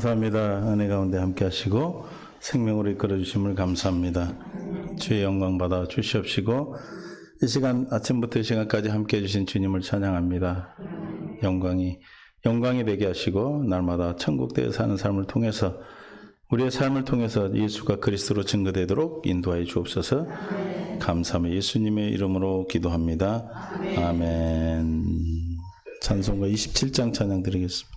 감사합니다. 은혜 가운데 함께 하시고 생명으로 이끌어 주심을 감사합니다. 주의 영광 받아 주시옵시고 이 시간 아침부터 이 시간까지 함께 해주신 주님을 찬양합니다. 영광이 되게 하시고 날마다 천국대에 사는 삶을 통해서 우리의 삶을 통해서 예수가 그리스도로 증거되도록 인도하여 주옵소서. 감사하며 예수님의 이름으로 기도합니다. 아멘. 찬송가 27장 찬양 드리겠습니다.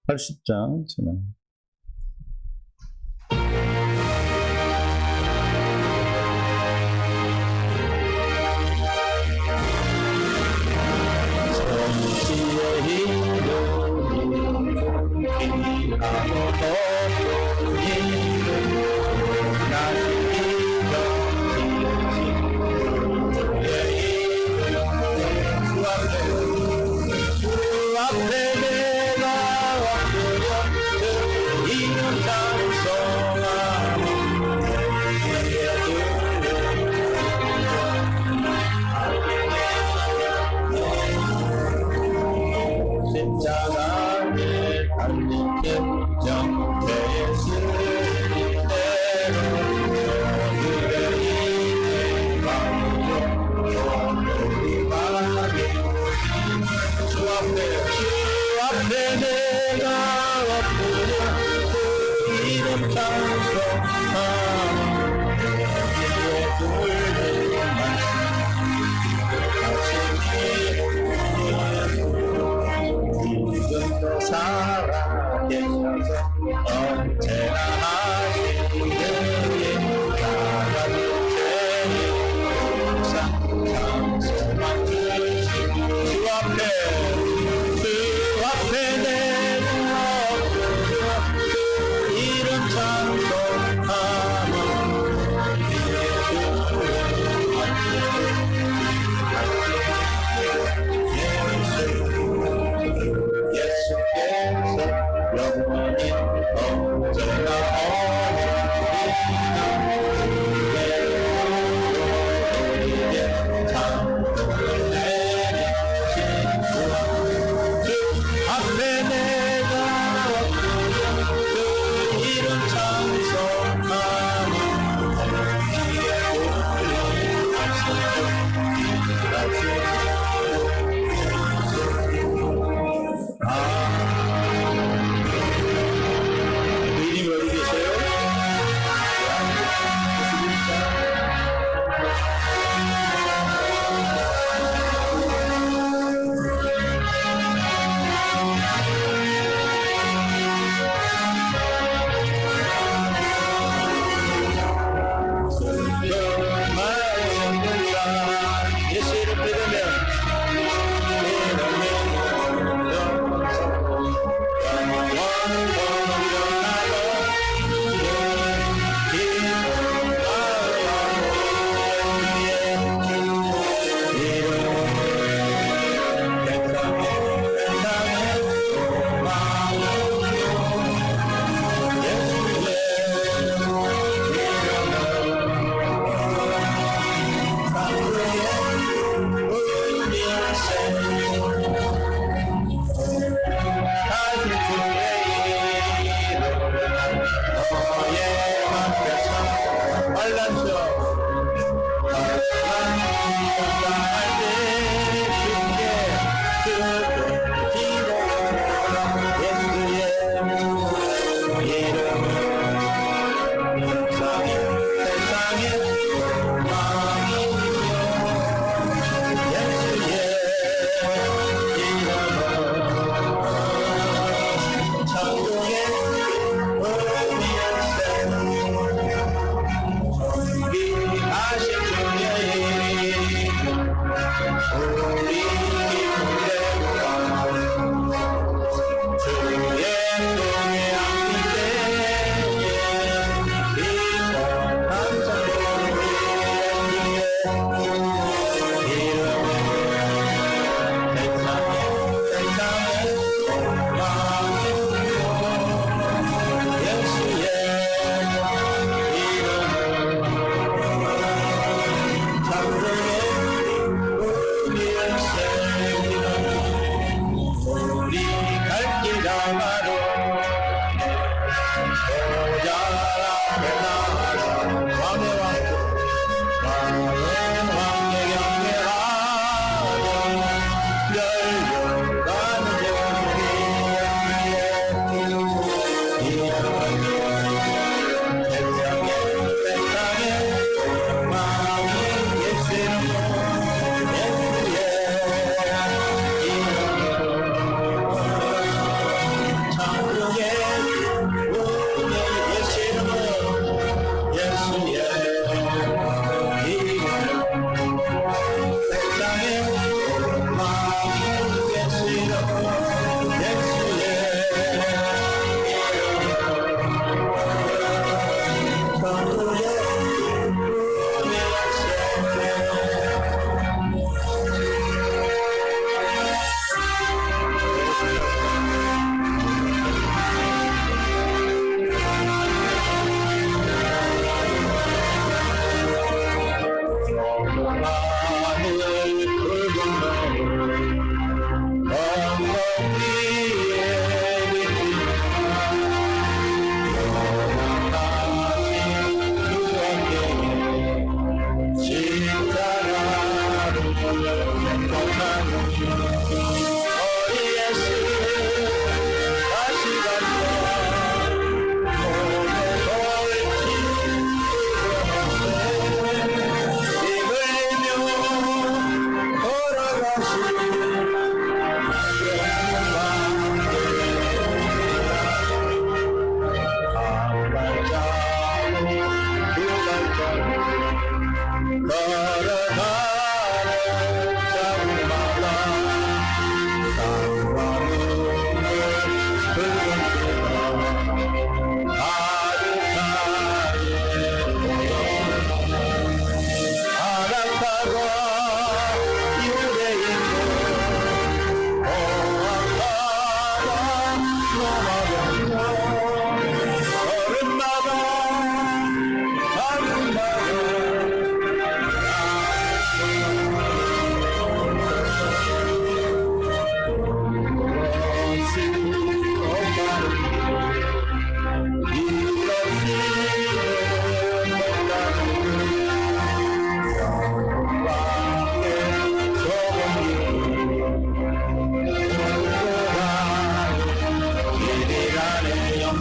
(80장) 진행. 주 앞에 앞에 내가 엎드려 그 이름 찬송하며 살아계셔서 언제나 하시는 일 나가는 죄의 용서 찬송만 주시고 주 앞에 내가 엎드려 그 이름 찬송하며 주의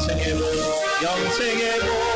영생의 복 영생의 복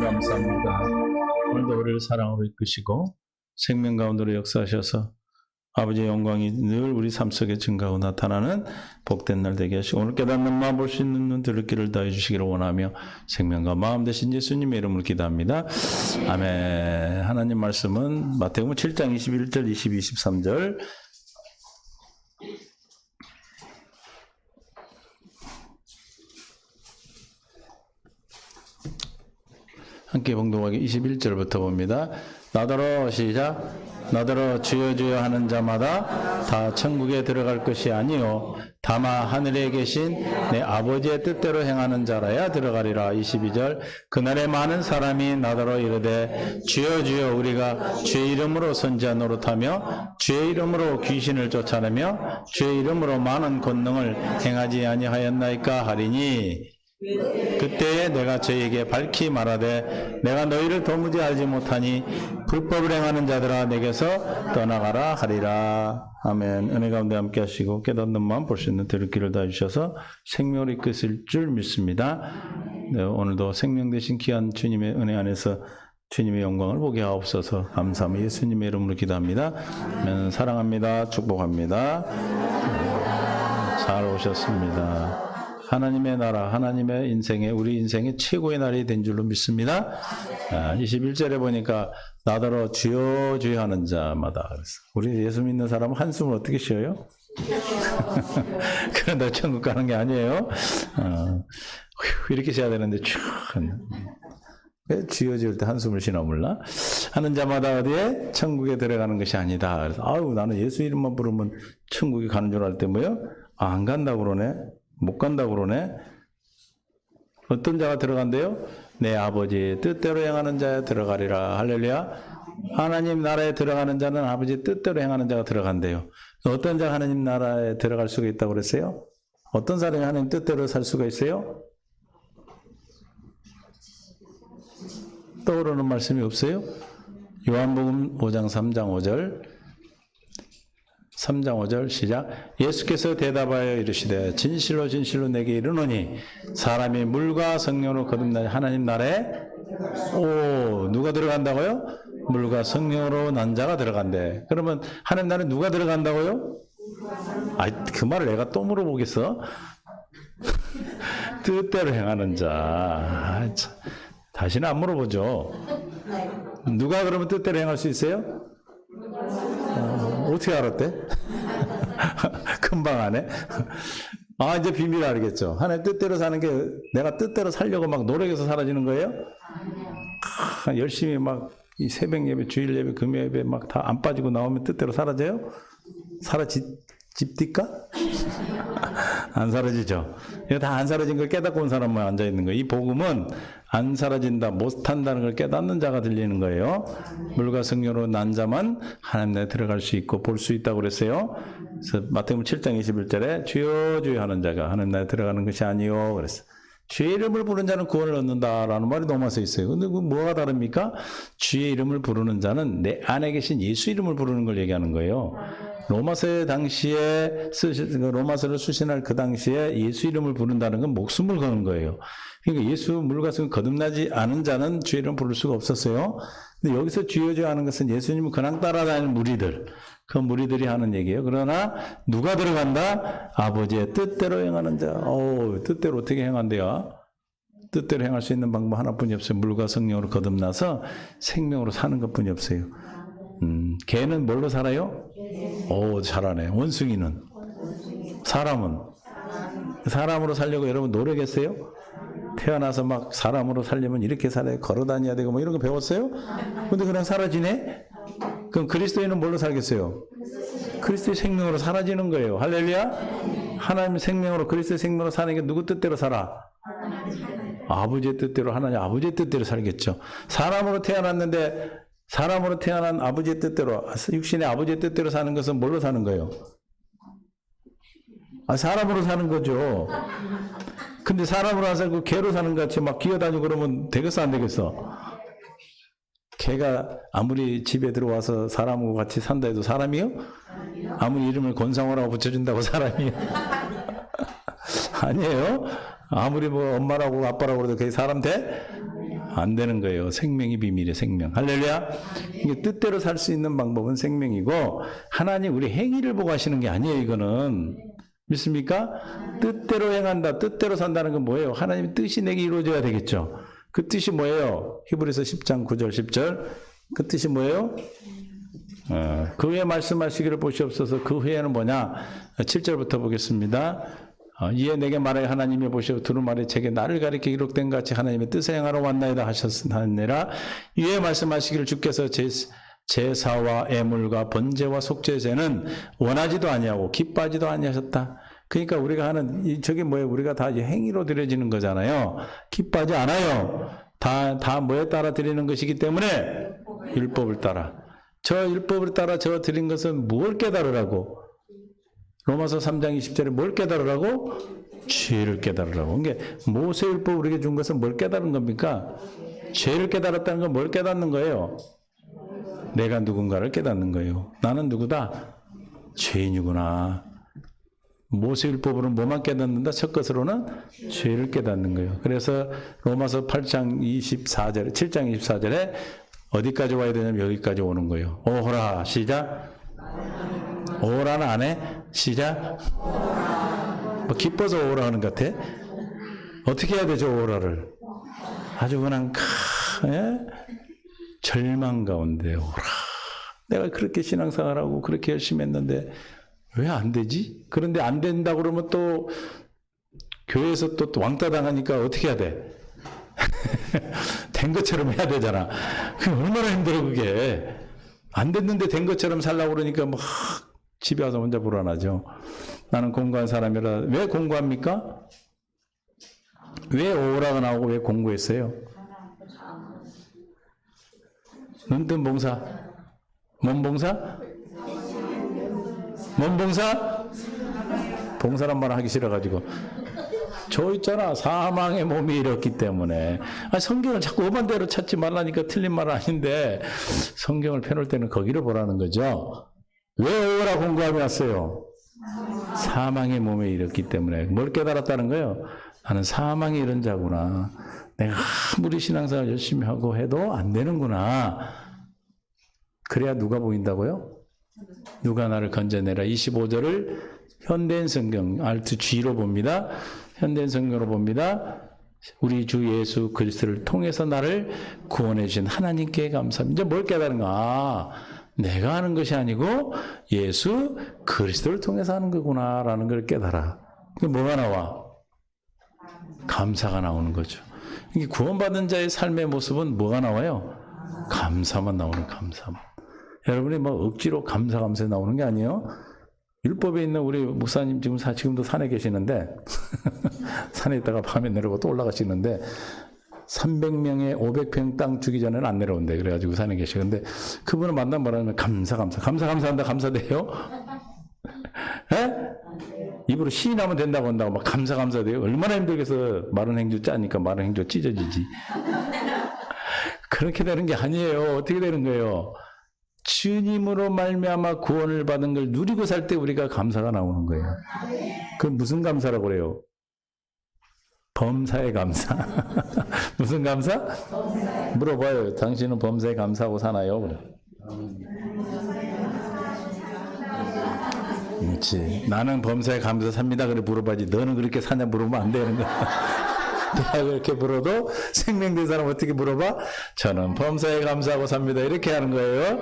감사합니다. 오늘도 우리를 사랑으로 이끄시고 생명 가운데로 역사하셔서 아버지의 영광이 늘 우리 삶 속에 증가하고 나타나는 복된 날 되게 하시고 오늘 깨닫는 마음 볼 수 있는 눈 들을 길을 다해 주시기를 원하며 생명과 마음 되신 예수님의 이름으로 기도합니다. 아멘. 하나님 말씀은 마태복음 7장 21절 22, 23절 함께 봉독하기 21절부터 봅니다. 나더러 시작. 나더러 주여 주여 하는 자마다 다 천국에 들어갈 것이 아니요 다만 하늘에 계신 내 아버지의 뜻대로 행하는 자라야 들어가리라. 22절. 그날에 많은 사람이 나더러 이르되 주여 주여 우리가 주의 이름으로 선지자 노릇하며 주의 이름으로 귀신을 쫓아내며 주의 이름으로 많은 권능을 행하지 아니하였나이까 하리니 그때에 내가 저희에게 밝히 말하되 내가 너희를 도무지 알지 못하니 불법을 행하는 자들아 내게서 떠나가라 하리라. 아멘. 은혜 가운데 함께 하시고 깨닫는 마음 볼 수 있는 들을 길을 다 주셔서 생명을 이끄실 줄 믿습니다. 네, 오늘도 생명 되신 귀한 주님의 은혜 안에서 주님의 영광을 보게 하옵소서. 감사하며 예수님의 이름으로 기도합니다. 아멘. 사랑합니다. 축복합니다. 잘 오셨습니다. 하나님의 나라, 하나님의 인생에 우리 인생의 최고의 날이 된 줄로 믿습니다. 21절에 보니까 나더러 주여 주여 하는 자마다. 우리 예수 믿는 사람은 한숨을 어떻게 쉬어요? 그런다 천국 가는 게 아니에요. 이렇게 쉬어야 되는데 쭉. 왜 주여 지을 때 한숨을 쉬나 몰라? 하는 자마다 어디에? 천국에 들어가는 것이 아니다. 그래서 아유 나는 예수 이름만 부르면 천국에 가는 줄 알 때 뭐요? 안 간다고 그러네. 못 간다고 그러네. 어떤 자가 들어간대요? 내 아버지의 뜻대로 행하는 자에 들어가리라. 할렐루야. 하나님 나라에 들어가는 자는 아버지의 뜻대로 행하는 자가 들어간대요. 어떤 자가 하나님 나라에 들어갈 수가 있다고 그랬어요? 어떤 사람이 하나님 뜻대로 살 수가 있어요? 떠오르는 말씀이 없어요? 요한복음 5장 3장 5절 3장 5절 시작. 예수께서 대답하여 이르시되 진실로 진실로 내게 이르노니 사람이 물과 성령으로 거듭나니 하나님 나라에 누가 들어간다고요? 물과 성령으로 난 자가 들어간대. 그러면 하나님 나라에 누가 들어간다고요? 그 말을 내가 또 물어보겠어? 뜻대로 행하는 자. 다시는 안 물어보죠. 누가 그러면 뜻대로 행할 수 있어요? 어떻게 알았대? 금방 하네. 이제 비밀을 알겠죠. 하나님 뜻대로 사는 게 내가 뜻대로 살려고 막 노력해서 사라지는 거예요? 열심히 막 이 새벽 예배, 주일 예배, 금요 예배 막 다 안 빠지고 나오면 뜻대로 사라져요? 사라집니까? 안 사라지죠. 이거 다 안 사라진 걸 깨닫고 온 사람만 앉아 있는 거예요. 이 복음은 안 사라진다, 못한다는 걸 깨닫는 자가 들리는 거예요. 물과 성령으로 난 자만 하나님 나라에 들어갈 수 있고 볼 수 있다고 그랬어요. 그래서 마태복음 7장 21절에 주여 주여 하는 자가 하나님 나라에 들어가는 것이 아니요 그랬어요. 주의 이름을 부르는 자는 구원을 얻는다라는 말이 로마서에 있어요. 근데 그 뭐가 다릅니까? 주의 이름을 부르는 자는 내 안에 계신 예수 이름을 부르는 걸 얘기하는 거예요. 로마서의 당시에 로마서를 수신할 그 당시에 예수 이름을 부른다는 건 목숨을 거는 거예요. 그러니까 예수 물과 성령 거듭나지 않은 자는 주의 이름 부를 수가 없었어요. 근데 여기서 주여 주여 하는 것은 예수님을 그냥 따라다니는 무리들, 그 무리들이 하는 얘기예요. 그러나 누가 들어간다? 아버지의 뜻대로 행하는 자. 뜻대로 어떻게 행한대요? 뜻대로 행할 수 있는 방법 하나뿐이 없어요. 물과 성령으로 거듭나서 생명으로 사는 것뿐이 없어요. 개는 뭘로 살아요? 잘하네. 원숭이는? 사람은? 사람으로 살려고 여러분 노력했어요? 태어나서 막 사람으로 살려면 이렇게 살아야 걸어 다녀야 되고 뭐 이런 거 배웠어요? 근데 그냥 사라지네? 그럼 그리스도인은 뭘로 살겠어요? 그리스도의 생명으로 사라지는 거예요. 할렐루야? 하나님의 생명으로 그리스도의 생명으로 사는 게 누구 뜻대로 살아? 아버지의 뜻대로 하나님 아버지의 뜻대로 살겠죠. 사람으로 태어났는데 사람으로 태어난 아버지의 뜻대로 육신의 아버지의 뜻대로 사는 것은 뭘로 사는 거예요? 사람으로 사는 거죠. 근데 사람으로 안 살고 개로 사는 것 같이 막 기어다니고 그러면 되겠어 안 되겠어? 개가 아무리 집에 들어와서 사람하고 같이 산다 해도 사람이요? 아무리 이름을 권상우라고 붙여준다고 사람이요? 아니에요? 아무리 뭐 엄마라고 아빠라고 그래도 그게 사람 돼? 안 되는 거예요. 생명이 비밀이에요. 생명. 할렐루야. 이게 뜻대로 살 수 있는 방법은 생명이고 하나님 우리 행위를 보고 하시는 게 아니에요. 이거는. 믿습니까? 뜻대로 행한다. 뜻대로 산다는 건 뭐예요? 하나님의 뜻이 내게 이루어져야 되겠죠. 그 뜻이 뭐예요? 히브리서 10장 9절 10절. 그 뜻이 뭐예요? 그 후에 말씀하시기를 보시옵소서. 그 후에는 뭐냐? 7절부터 보겠습니다. 이에 내게 말하여 하나님이 보시오 두루마리 책에 나를 가리켜 기록된 같이 하나님의 뜻을 행하러 왔나이다 하셨느니라. 이에 말씀하시기를 주께서 제사와 애물과 번제와 속죄제는 원하지도 아니하고 기뻐하지도 아니하셨다. 그러니까 우리가 하는 저게 뭐예요? 우리가 다 행위로 드려지는 거잖아요. 기뻐하지 않아요. 다 뭐에 따라 드리는 것이기 때문에 율법을 따라. 저 율법을 따라 저 드린 것은 뭘 깨달으라고? 로마서 3장 20절에 뭘 깨달으라고? 죄를 깨달으라고. 그러니까 모세율법 우리에게 준 것은 뭘 깨달은 겁니까? 죄를 깨달았다는 건 뭘 깨닫는 거예요? 내가 누군가를 깨닫는 거예요. 나는 누구다? 죄인이구나. 모세율법으로는 뭐만 깨닫는다? 첫 것으로는 죄를 깨닫는 거예요. 그래서 로마서 8장 24절에 7장 24절에 어디까지 와야 되냐면 여기까지 오는 거예요. 오호라 시작. 오호라는 안 해? 시작. 뭐 기뻐서 오호라 하는 것 같아? 어떻게 해야 되죠 오호라를? 아주 그냥 절망 가운데 오호라. 내가 그렇게 신앙생활하고 그렇게 열심히 했는데 왜 안 되지? 그런데 안 된다고 그러면 또 교회에서 또 왕따 당하니까 어떻게 해야 돼? 된 것처럼 해야 되잖아. 그게 얼마나 힘들어 그게. 안 됐는데 된 것처럼 살라고 그러니까 막 집에 와서 혼자 불안하죠. 나는 공부한 사람이라. 왜 공부합니까? 왜 오라가 나오고 왜 공부했어요? 눈뜬 봉사. 뭔 봉사? 뭔 봉사? 봉사란 말 하기 싫어가지고. 저 있잖아. 사망의 몸이 이렇기 때문에. 성경을 자꾸 오반대로 찾지 말라니까 틀린 말 아닌데 성경을 펴놓을 때는 거기를 보라는 거죠. 왜 오라 공부하며 왔어요? 사망의 몸에 이렇기 때문에. 뭘 깨달았다는 거예요? 나는 사망이 이런 자구나. 내가 아무리 신앙생활 열심히 하고 해도 안 되는구나. 그래야 누가 보인다고요? 누가 나를 건져내라. 25절을 현대인 성경 R2G로 봅니다. 현대인 성경으로 봅니다. 우리 주 예수 그리스도를 통해서 나를 구원해 주신 하나님께 감사합니다. 이제 뭘 깨달은가? 내가 하는 것이 아니고 예수 그리스도를 통해서 하는 거구나 라는 걸 깨달아. 그게 뭐가 나와? 감사가 나오는 거죠. 이게 구원받은 자의 삶의 모습은 뭐가 나와요? 감사만 나오는 감사만. 여러분이 뭐 억지로 감사 나오는 게 아니에요. 율법에 있는 우리 목사님 지금도 산에 계시는데 산에 있다가 밤에 내려오고 또 올라가시는데 300명의 500평 땅 주기 전에는 안 내려온대. 그래가지고 산에 계시는데 그분을 만나면 뭐라면 감사한다 감사돼요? 에? 입으로 신이 나면 된다고 한다고 막 감사돼요. 얼마나 힘들겠어. 마른 행주 짜니까 마른 행주 찢어지지. 그렇게 되는 게 아니에요. 어떻게 되는 거예요? 주님으로 말미암아 구원을 받은 걸 누리고 살 때 우리가 감사가 나오는 거예요. 그 무슨 감사라고 그래요? 범사의 감사. 무슨 감사? 물어봐요. 당신은 범사에 감사하고 사나요? 그렇지. 나는 범사에 감사 삽니다. 그래 물어봐야지. 너는 그렇게 사냐 물어보면 안 되는 거야. 내가 그렇게 물어도 생명된 사람 어떻게 물어봐? 저는 범사에 감사하고 삽니다. 이렇게 하는 거예요.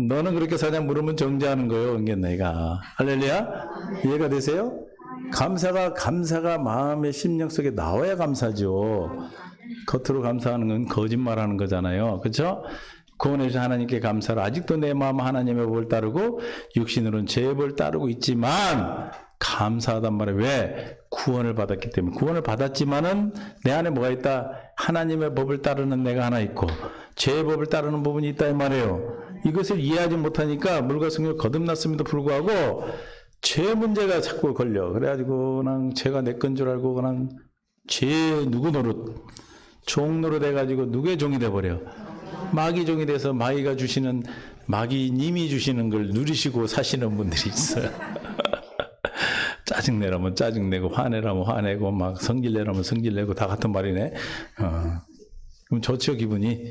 너는 그렇게 사냐 물으면 정죄하는 거예요. 이게 내가. 할렐루야? 이해가 되세요? 감사가 마음의 심령 속에 나와야 감사죠. 겉으로 감사하는 건 거짓말하는 거잖아요. 그렇죠? 구원해 주신 하나님께 감사를. 아직도 내 마음 하나님의 법을 따르고 육신으로는 제 법을 따르고 있지만 감사하단 말이에요. 왜? 구원을 받았기 때문에. 구원을 받았지만은 내 안에 뭐가 있다? 하나님의 법을 따르는 내가 하나 있고 죄의 법을 따르는 부분이 있다 이 말이에요. 이것을 이해하지 못하니까 물과 성령을 거듭났음에도 불구하고 죄 문제가 자꾸 걸려. 그래가지고 그냥 죄가 내 건 줄 알고 그냥 죄 누구 노릇, 종 노릇 해가지고 누구의 종이 돼버려. 마귀 종이 돼서 마귀가 주시는, 마귀님이 주시는 걸 누리시고 사시는 분들이 있어요. 짜증내라면 짜증내고 화내라면 화내고 막 성질내라면 성질내고 다 같은 말이네. 그럼 좋죠, 기분이.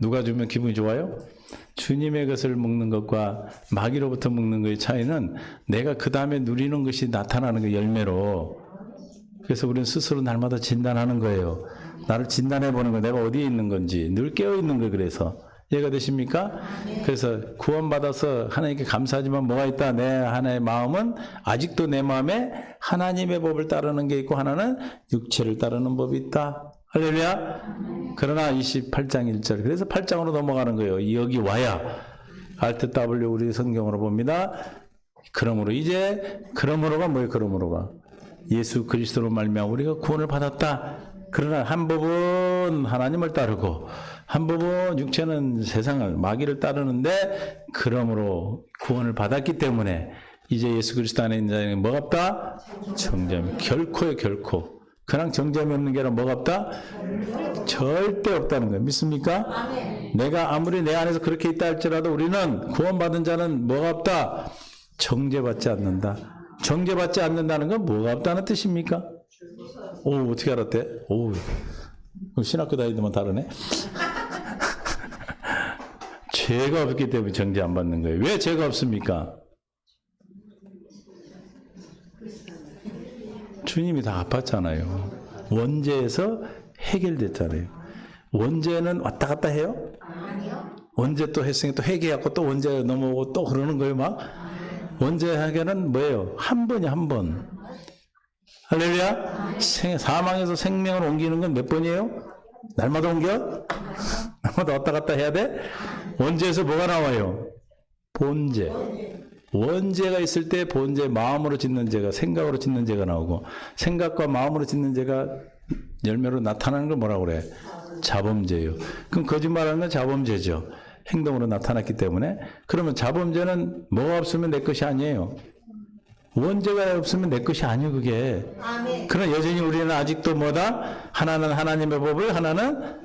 누가 주면 기분이 좋아요? 주님의 것을 먹는 것과 마귀로부터 먹는 것의 차이는 내가 그 다음에 누리는 것이 나타나는 그 열매로. 그래서 우리는 스스로 날마다 진단하는 거예요. 나를 진단해 보는 거예요. 내가 어디에 있는 건지 늘 깨어 있는 거예요. 그래서 이해가 되십니까? 그래서 구원받아서 하나님께 감사하지만 뭐가 있다? 내 하나의 마음은 아직도 내 마음에 하나님의 법을 따르는 게 있고 하나는 육체를 따르는 법이 있다. 할렐루야. 그러나 28장 1절. 그래서 8장으로 넘어가는 거예요. 여기 와야 Alt W 우리 성경으로 봅니다. 그러므로가 뭐예요? 그러므로가 예수 그리스도로 말미암아 우리가 구원을 받았다. 그러나 한 법은 하나님을 따르고 한 법은 육체는 세상을 마귀를 따르는데 그러므로 구원을 받았기 때문에 이제 예수 그리스도 안에 있는 자에게 뭐가 없다? 정죄함이 결코요 결코. 그냥 정죄함이 없는 게 아니라 뭐가 없다? 절대 없다는 거예요. 믿습니까? 내가 아무리 내 안에서 그렇게 있다 할지라도 우리는 구원받은 자는 뭐가 없다? 정죄받지 않는다. 정죄받지 않는다는 건 뭐가 없다는 뜻입니까? 오, 어떻게 알았대? 오, 신학교 다니더만 다르네. 죄가 없기 때문에 정죄 안 받는 거예요. 왜 죄가 없습니까? 주님이 다 아팠잖아요. 원죄에서 해결됐잖아요. 원죄는 왔다 갔다 해요? 아니요. 원죄 또 했으니 또 회개하고 또 원죄 넘어오고 또 그러는 거예요, 막? 원죄 해결은 뭐예요? 한 번이야, 한 번. 할렐루야? 사망에서 생명을 옮기는 건 몇 번이에요? 날마다 옮겨? 날마다 왔다 갔다 해야 돼? 원죄에서 뭐가 나와요? 본죄. 원죄가 있을 때 본죄, 마음으로 짓는 죄가, 생각으로 짓는 죄가 나오고, 생각과 마음으로 짓는 죄가 열매로 나타나는 걸 뭐라고 그래? 자범죄예요. 그럼 거짓말하는 건 자범죄죠. 행동으로 나타났기 때문에. 그러면 자범죄는 뭐가 없으면 내 것이 아니에요. 원죄가 없으면 내 것이 아니에요, 그게. 그러나 여전히 우리는 아직도 뭐다? 하나는 하나님의 법을, 하나는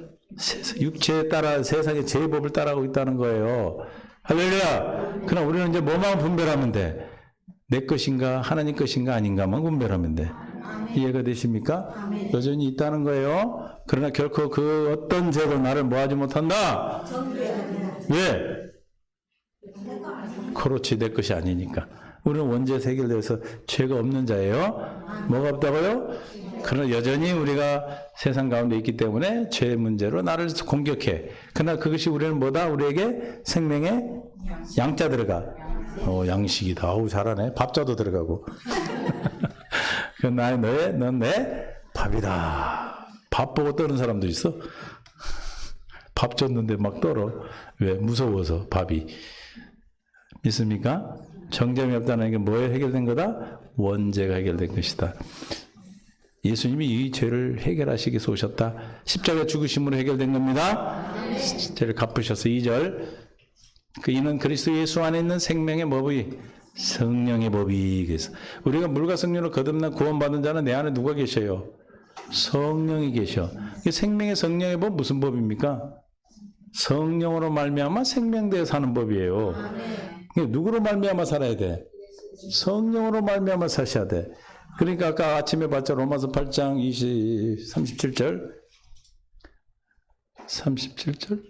육체에 따라 세상의 제법을 따라가고 있다는 거예요. 할렐루야. 그러나 우리는 이제 뭐만 분별하면 돼? 내 것인가 하나님 것인가 아닌가만 분별하면 돼. 이해가 되십니까? 여전히 있다는 거예요. 그러나 결코 그 어떤 죄도 나를 뭐하지 못한다. 왜? 그렇지, 내 것이 아니니까. 우리는 원죄에서 해결돼서 죄가 없는 자예요. 뭐가 없다고요? 그러나 여전히 우리가 세상 가운데 있기 때문에 죄 문제로 나를 공격해. 그러나 그것이 우리는 뭐다? 우리에게 생명의 양자 들어가. 양식이다. 어우, 잘하네. 밥자도 들어가고. 넌 내 밥이다. 밥 보고 떠는 사람도 있어. 밥 줬는데 막 떨어. 왜? 무서워서 밥이. 믿습니까? 정죄함이 없다는 게 뭐에 해결된 거다? 원죄가 해결된 것이다. 예수님이 이 죄를 해결하시기 위해서 오셨다. 십자가 죽으심으로 해결된 겁니다. 죄를 갚으셔서 2절. 이는 그리스도 예수 안에 있는 생명의 법이 성령의 법이. 그래서 우리가 물과 성령으로 거듭난 구원받은 자는 내 안에 누가 계셔요? 성령이 계셔. 생명의 성령의 법 무슨 법입니까? 성령으로 말미암아 생명되어 사는 법이에요. 누구로 말미암아 살아야 돼? 성령으로 말미암아 사셔야 돼. 그러니까 아까 아침에 봤죠. 로마서 8장 37절. 37절.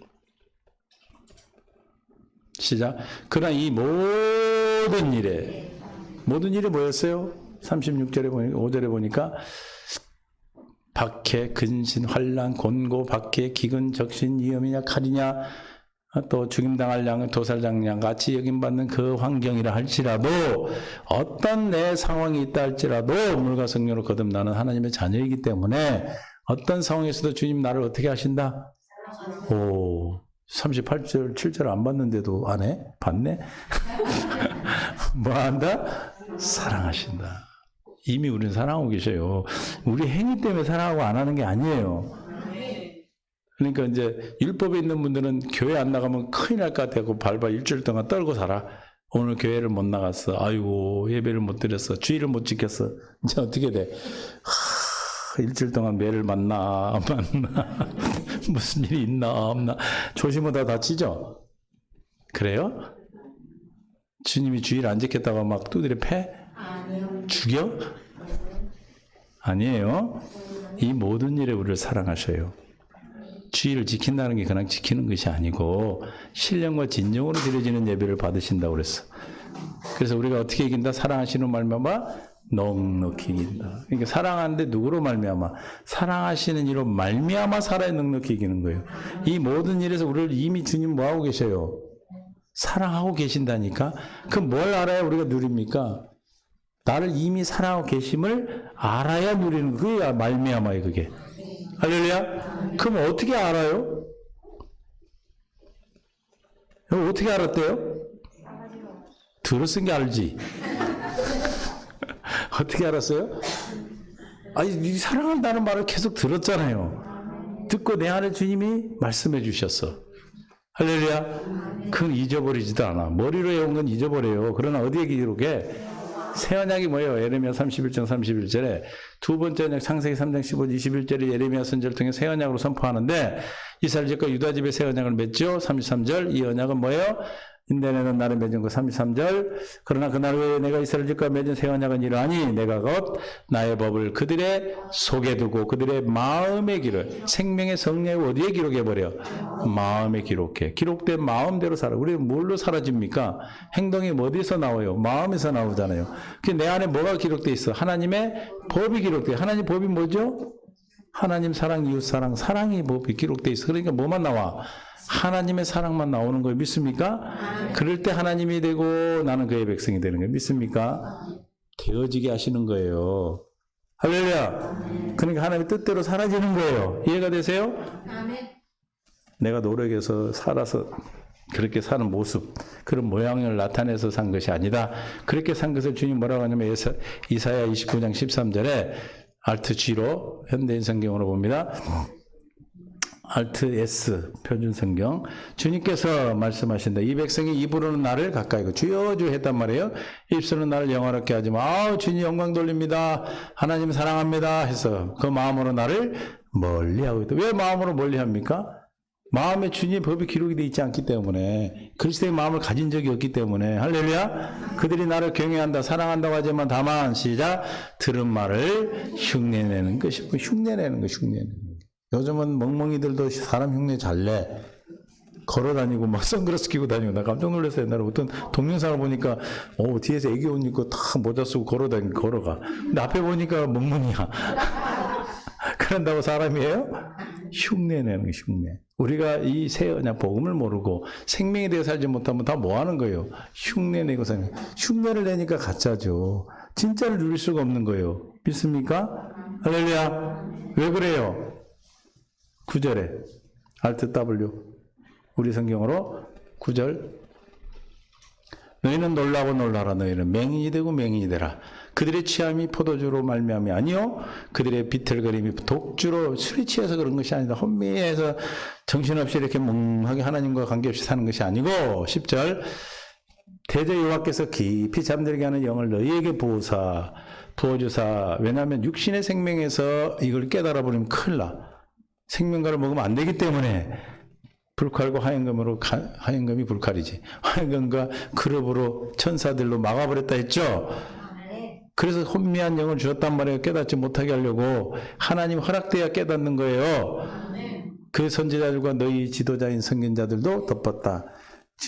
시작. 그러나 이 모든 일이 뭐였어요? 36절에 보니까, 5절에 보니까 박해, 근신, 환난, 곤고, 박해, 기근, 적신, 위험이냐, 칼이냐, 또 죽임당할 양, 도살장량 같이 여김받는 그 환경이라 할지라도 어떤 내 상황이 있다 할지라도 물과 성령으로 거듭나는 하나님의 자녀이기 때문에 어떤 상황에서도 주님 나를 어떻게 하신다? 오, 38절, 7절 안 봤는데도 안 해? 봤네? 뭐 한다? 사랑하신다. 이미 우리는 사랑하고 계셔요. 우리 행위 때문에 사랑하고 안 하는 게 아니에요. 그러니까 이제 율법에 있는 분들은 교회 안 나가면 큰일 날 것 같아서 발발 일주일 동안 떨고 살아. 오늘 교회를 못 나갔어. 아이고, 예배를 못 드렸어. 주일을 못 지켰어. 이제 어떻게 돼? 일주일 동안 매를 만나 안 만나 무슨 일이 있나 없나 조심하다 다치죠? 그래요? 주님이 주일 안 지켰다고 막 두드려 패? 죽여? 아니에요. 이 모든 일에 우리를 사랑하셔요. 주의를 지킨다는 게 그냥 지키는 것이 아니고 신령과 진정으로 드려지는 예배를 받으신다고 그랬어. 그래서 우리가 어떻게 이긴다? 사랑하시는 말미암아 넉넉히 이긴다. 그러니까 사랑하는데 누구로 말미암아? 사랑하시는 이로 말미암아 살아야 넉넉히 이기는 거예요. 이 모든 일에서 우리를 이미 주님 뭐하고 계셔요? 사랑하고 계신다니까? 그럼 뭘 알아야 우리가 누립니까? 나를 이미 사랑하고 계심을 알아야 누리는 거. 그게 말미암아요, 그게. 할렐루야? 그럼 어떻게 알아요? 어떻게 알았대요? 들었은 게 알지. 어떻게 알았어요? 아니, 사랑한다는 말을 계속 들었잖아요. 듣고 내 안에 주님이 말씀해 주셨어. 할렐루야? 그건 잊어버리지도 않아. 머리로 외운 건 잊어버려요. 그러나 어디에 기록해? 새 언약이 뭐예요? 예레미야 31장 31절에 두 번째 언약 창세기 3장 15, 21절에 예레미야 선지자를 통해 새 언약으로 선포하는데 이스라엘 집과 유다 집의 새 언약을 맺죠. 33절 이 언약은 뭐예요? 인내는 나를 맺은 거 33절 그러나 그날 외에 내가 이스라엘 집과 맺은 새 언약은 이러하니 내가 곧 나의 법을 그들의 속에 두고 그들의 마음에 기록 생명의 성령을 어디에 기록해버려? 마음에 기록해. 기록된 마음대로 살아. 우리는 뭘로 사라집니까? 행동이 어디서 나와요? 마음에서 나오잖아요. 내 안에 뭐가 기록돼 있어? 하나님의 법이 기록돼. 하나님 법이 뭐죠? 하나님 사랑, 이웃 사랑, 사랑의 법이 기록돼 있어. 그러니까 뭐만 나와? 하나님의 사랑만 나오는 걸 믿습니까? 그럴 때 하나님이 되고 나는 그의 백성이 되는 걸 믿습니까? 되어지게 하시는 거예요. 할렐루야. 그러니까 하나님의 뜻대로 사라지는 거예요. 이해가 되세요? 내가 노력해서 살아서 그렇게 사는 모습, 그런 모양을 나타내서 산 것이 아니다. 그렇게 산 것을 주님 뭐라고 하냐면 이사야 29장 13절에 Alt G로 현대인 성경으로 봅니다. Alt S 표준 성경. 주님께서 말씀하신다. 이 백성이 입으로는 나를 가까이 주여 주여 했단 말이에요. 입술은 나를 영화롭게 하지 마. 아우 주님 영광 돌립니다. 하나님 사랑합니다. 해서 그 마음으로 나를 멀리하고 있다. 왜 마음으로 멀리합니까? 마음에 주님의 법이 기록이 되어 있지 않기 때문에 그리스도의 마음을 가진 적이 없기 때문에 할렐루야. 그들이 나를 경외한다 사랑한다고 하지만 다만 시작 들은 말을 흉내내는 것이 흉내내는 거 흉내내는 거. 요즘은 멍멍이들도 사람 흉내 잘 내. 걸어다니고 막 선글라스 끼고 다니고 나 깜짝 놀랐어요. 옛날에 어떤 동영상을 보니까 뒤에서 애기 옷 입고 다 모자 쓰고 걸어가. 근데 앞에 보니까 멍멍이야. 그런다고 사람이에요? 흉내내는 거 흉내. 우리가 이 새 언약 복음을 모르고 생명에 대해 살지 못하면 다 뭐 하는 거예요? 흉내내고 사는 거예요. 흉내를 내니까 가짜죠. 진짜를 누릴 수가 없는 거예요. 믿습니까? 할렐루야. 왜 그래요? 9절에 Alt W 우리 성경으로 9절 너희는 놀라고 놀라라. 너희는 맹인이 되고 맹인이 되라. 그들의 취함이 포도주로 말미암이 아니요 그들의 비틀거림이 독주로 술이 취해서 그런 것이 아니다. 혼미해서 정신없이 이렇게 멍하게 하나님과 관계없이 사는 것이 아니고 10절 대저 여호와께서 깊이 잠들게 하는 영을 너희에게 부어주사 왜냐하면 육신의 생명에서 이걸 깨달아버리면 큰일 나. 생명과를 먹으면 안 되기 때문에 불칼과 하얀금이 불칼이지. 하얀금과 그룹으로 천사들로 막아버렸다 했죠. 그래서 혼미한 영을 주었단 말이에요. 깨닫지 못하게 하려고. 하나님 허락돼야 깨닫는 거예요. 그 선지자들과 너희 지도자인 선견자들도 덮었다.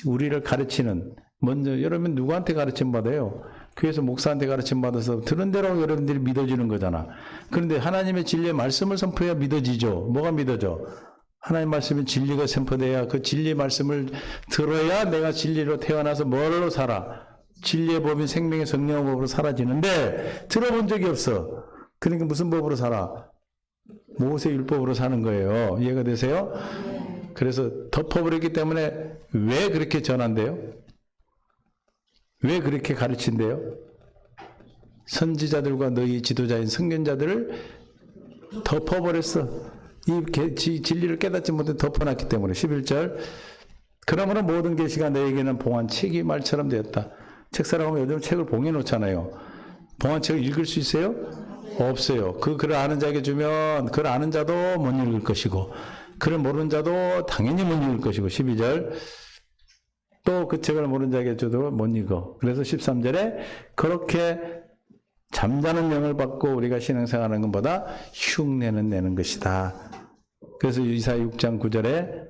우리를 가르치는 먼저 여러분 누구한테 가르침 받아요? 교회에서 목사한테 가르침 받아서 들은 대로 여러분들이 믿어지는 거잖아. 그런데 하나님의 진리의 말씀을 선포해야 믿어지죠. 뭐가 믿어져? 하나님 말씀이 진리가 선포돼야 그 진리의 말씀을 들어야 내가 진리로 태어나서 뭘로 살아? 진리의 법인 생명의 성령의 법으로 사라지는데 들어본 적이 없어. 그러니까 무슨 법으로 살아? 모세 율법으로 사는 거예요. 이해가 되세요? 그래서 덮어버렸기 때문에 왜 그렇게 전한대요? 왜 그렇게 가르친대요? 선지자들과 너희 지도자인 선견자들을 덮어버렸어. 이 진리를 깨닫지 못해 덮어놨기 때문에 11절 그러므로 모든 계시가 너에게는 봉한 책이 말처럼 되었다. 책사랑하면 요즘 책을 봉해 놓잖아요. 봉한 책을 읽을 수 있어요? 없어요. 그 글을 아는 자에게 주면 그걸 아는 자도 못 읽을 것이고 글을 모르는 자도 당연히 못 읽을 것이고 12절 또 그 책을 모르는 자에게 줘도 못 읽어. 그래서 13절에 그렇게 잠자는 영을 받고 우리가 신앙생활하는 것보다 흉내는 내는 것이다. 그래서 이사야 6장 9절에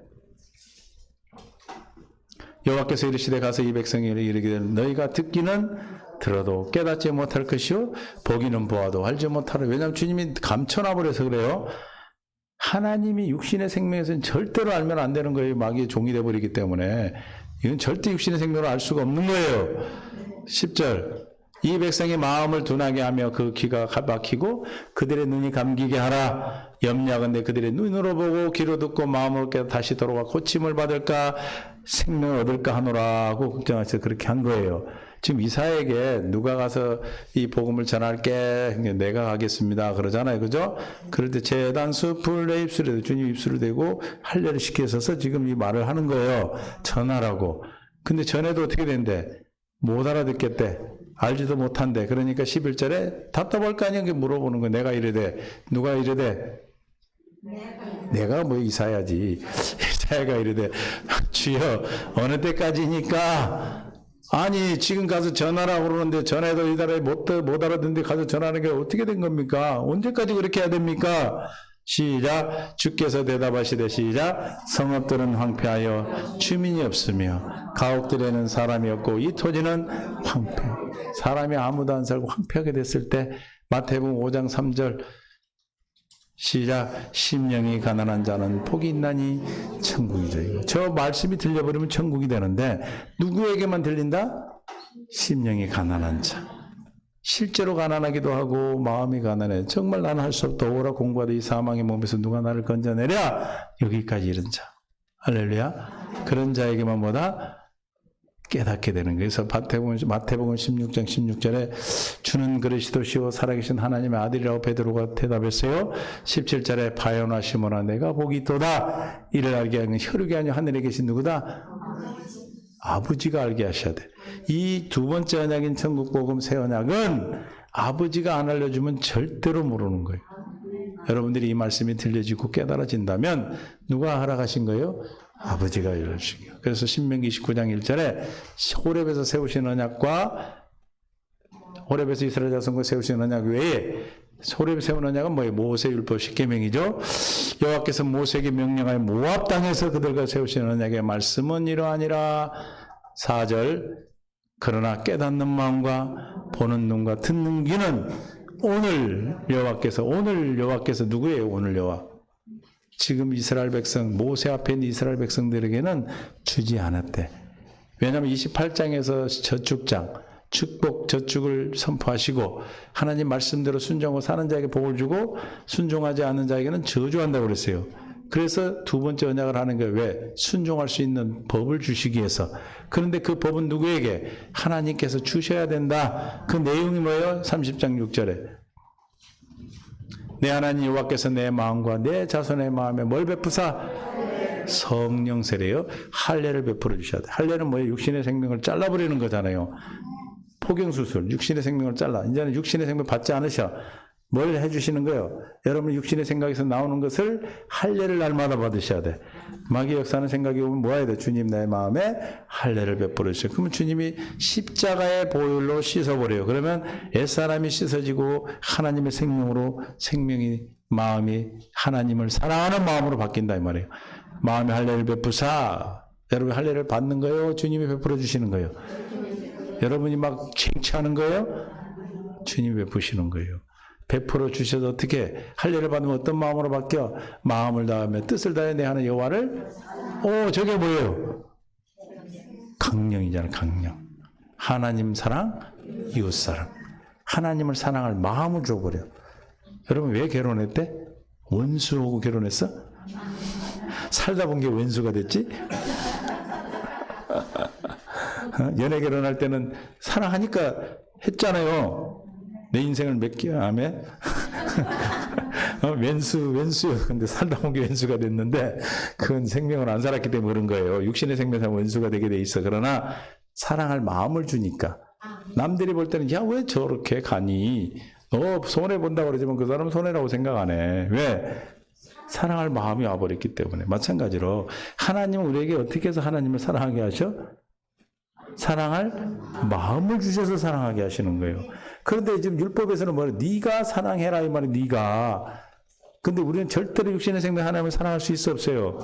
여호와께서 이르시되 가서 이 백성이 이르기를 너희가 듣기는 들어도 깨닫지 못할 것이요 보기는 보아도 알지 못하라. 왜냐하면 주님이 감춰놔 버려서 그래요. 하나님이 육신의 생명에서는 절대로 알면 안 되는 거예요. 마귀의 종이 되어버리기 때문에 이건 절대 육신의 생명으로 알 수가 없는 거예요. 10절 이 백성의 마음을 둔하게 하며 그 귀가 막히고 그들의 눈이 감기게 하라. 염려하건대 그들의 눈으로 보고 귀로 듣고 마음으로 깨어 다시 돌아와 고침을 받을까 생명을 얻을까 하노라 하고 걱정하셔서 그렇게 한 거예요. 지금 이사야에게 누가 가서 이 복음을 전할게 내가 가겠습니다 그러잖아요. 그죠? 그럴 때 재단 숲을 내 입술에 대고 주님 입술을 대고 할례를 시켜서 지금 이 말을 하는 거예요. 전하라고. 근데 전에도 어떻게 된대? 못 알아듣겠대. 알지도 못한대. 그러니까 11절에 답답할 거 아니야? 물어보는 거야. 내가 이래대. 누가 이래대? 내가 뭐 이사야지. 이사야가 이래대. 주여 어느 때까지니까 아니 지금 가서 전하라고 그러는데 전해도 이달에 못 알아듣는데 가서 전하는 게 어떻게 된 겁니까? 언제까지 그렇게 해야 됩니까? 시작 주께서 대답하시되 시작 성읍들은 황폐하여 주민이 없으며 가옥들에는 사람이 없고 이 토지는 황폐 사람이 아무도 안 살고 황폐하게 됐을 때 마태복음 5장 3절 시작 심령이 가난한 자는 복이 있나니 천국이죠. 저 말씀이 들려버리면 천국이 되는데 누구에게만 들린다? 심령이 가난한 자. 실제로 가난하기도 하고 마음이 가난해. 정말 나는 할 수 없다. 오라 공부하다 이 사망의 몸에서 누가 나를 건져내랴. 여기까지 이른 자. 할렐루야. 그런 자에게만 뭐다? 깨닫게 되는 거예요. 그래서 마태복음 16장 16절에 주는 그리스도시요 살아계신 하나님의 아들이라고 베드로가 대답했어요. 17절에 바요나 시몬아 내가 복이 있도다. 이를 알게 하는 혈육이 아니요 하늘에 계신 누구다? 아버지가 알게 하셔야 돼. 이 두 번째 언약인 천국복음 새 언약은 아버지가 안 알려주면 절대로 모르는 거예요. 여러분들이 이 말씀이 들려지고 깨달아진다면 누가 허락하신 거예요? 아버지가 알려주신 거예요. 그래서 신명기 29장 1절에 호렙에서 세우신 언약과 호렙에서 이스라엘 자손과 세우신 언약 외에 호렙에 세운 언약은 뭐예요? 모세율법 10계명이죠. 여호와께서 모세에게 명령하여 모압 땅에서 그들과 세우신 언약의 말씀은 이러하니라. 4절 그러나 깨닫는 마음과 보는 눈과 듣는 귀는 오늘 여호와께서 누구예요? 오늘 여호와. 지금 이스라엘 백성 모세 앞에 있는 이스라엘 백성들에게는 주지 않았대. 왜냐하면 28장에서 저축장 축복 저축을 선포하시고 하나님 말씀대로 순종하고 사는 자에게 복을 주고 순종하지 않는 자에게는 저주한다고 그랬어요. 그래서 두 번째 언약을 하는 거예요. 왜? 순종할 수 있는 법을 주시기 위해서. 그런데 그 법은 누구에게? 하나님께서 주셔야 된다. 그 내용이 뭐예요? 30장 6절에 내 하나님 여호와께서 내 마음과 내 자손의 마음에 뭘 베푸사? 성령 세례요. 할례를 베풀어 주셔야 돼. 할례는 뭐예요? 육신의 생명을 잘라버리는 거잖아요. 포경수술, 육신의 생명을 잘라. 이제는 육신의 생명 받지 않으셔. 뭘 해주시는 거예요? 여러분 육신의 생각에서 나오는 것을 할례를 날마다 받으셔야 돼. 마귀의 역사는 생각이 오면 뭐 해야 돼? 주님 내 마음에 할례를 베풀어 주세요. 그러면 주님이 십자가의 보혈로 씻어버려요. 그러면 옛사람이 씻어지고 하나님의 생명으로 생명이 마음이 하나님을 사랑하는 마음으로 바뀐다 이 말이에요. 마음의 할례를 베푸사. 여러분 할례를 받는 거예요? 주님이 베풀어 주시는 거예요? 여러분이 막 쟁취하는 거예요? 주님이 베푸시는 거예요. 베풀어 주셔서 어떻게 할례를 받으면 어떤 마음으로 바뀌어? 마음을 다하며 뜻을 다해 내 하는 여호와를 저게 뭐예요? 강령이잖아. 강령. 하나님 사랑, 이웃 사랑. 하나님을 사랑할 마음을 줘버려. 여러분 왜 결혼했대? 원수하고 결혼했어? 살다 본 게 원수가 됐지? 연애 결혼할 때는 사랑하니까 했잖아요. 내 인생을 맺게 하면 왼수. 근데 살다 본 게 왼수가 됐는데 그건 생명을 안 살았기 때문에 그런 거예요. 육신의 생명상 왼수가 되게 돼 있어. 그러나 사랑할 마음을 주니까 남들이 볼 때는 야 왜 저렇게 가니? 너 손해 본다고 그러지만 그 사람은 손해라고 생각 안 해. 왜? 사랑할 마음이 와버렸기 때문에. 마찬가지로 하나님은 우리에게 어떻게 해서 하나님을 사랑하게 하셔? 사랑할 마음을 주셔서 사랑하게 하시는 거예요. 그런데 지금 율법에서는 뭐래? 네가 사랑해라 이 말이 네가. 근데 우리는 절대로 육신의 생명 하나님을 사랑할 수 있어 없어요?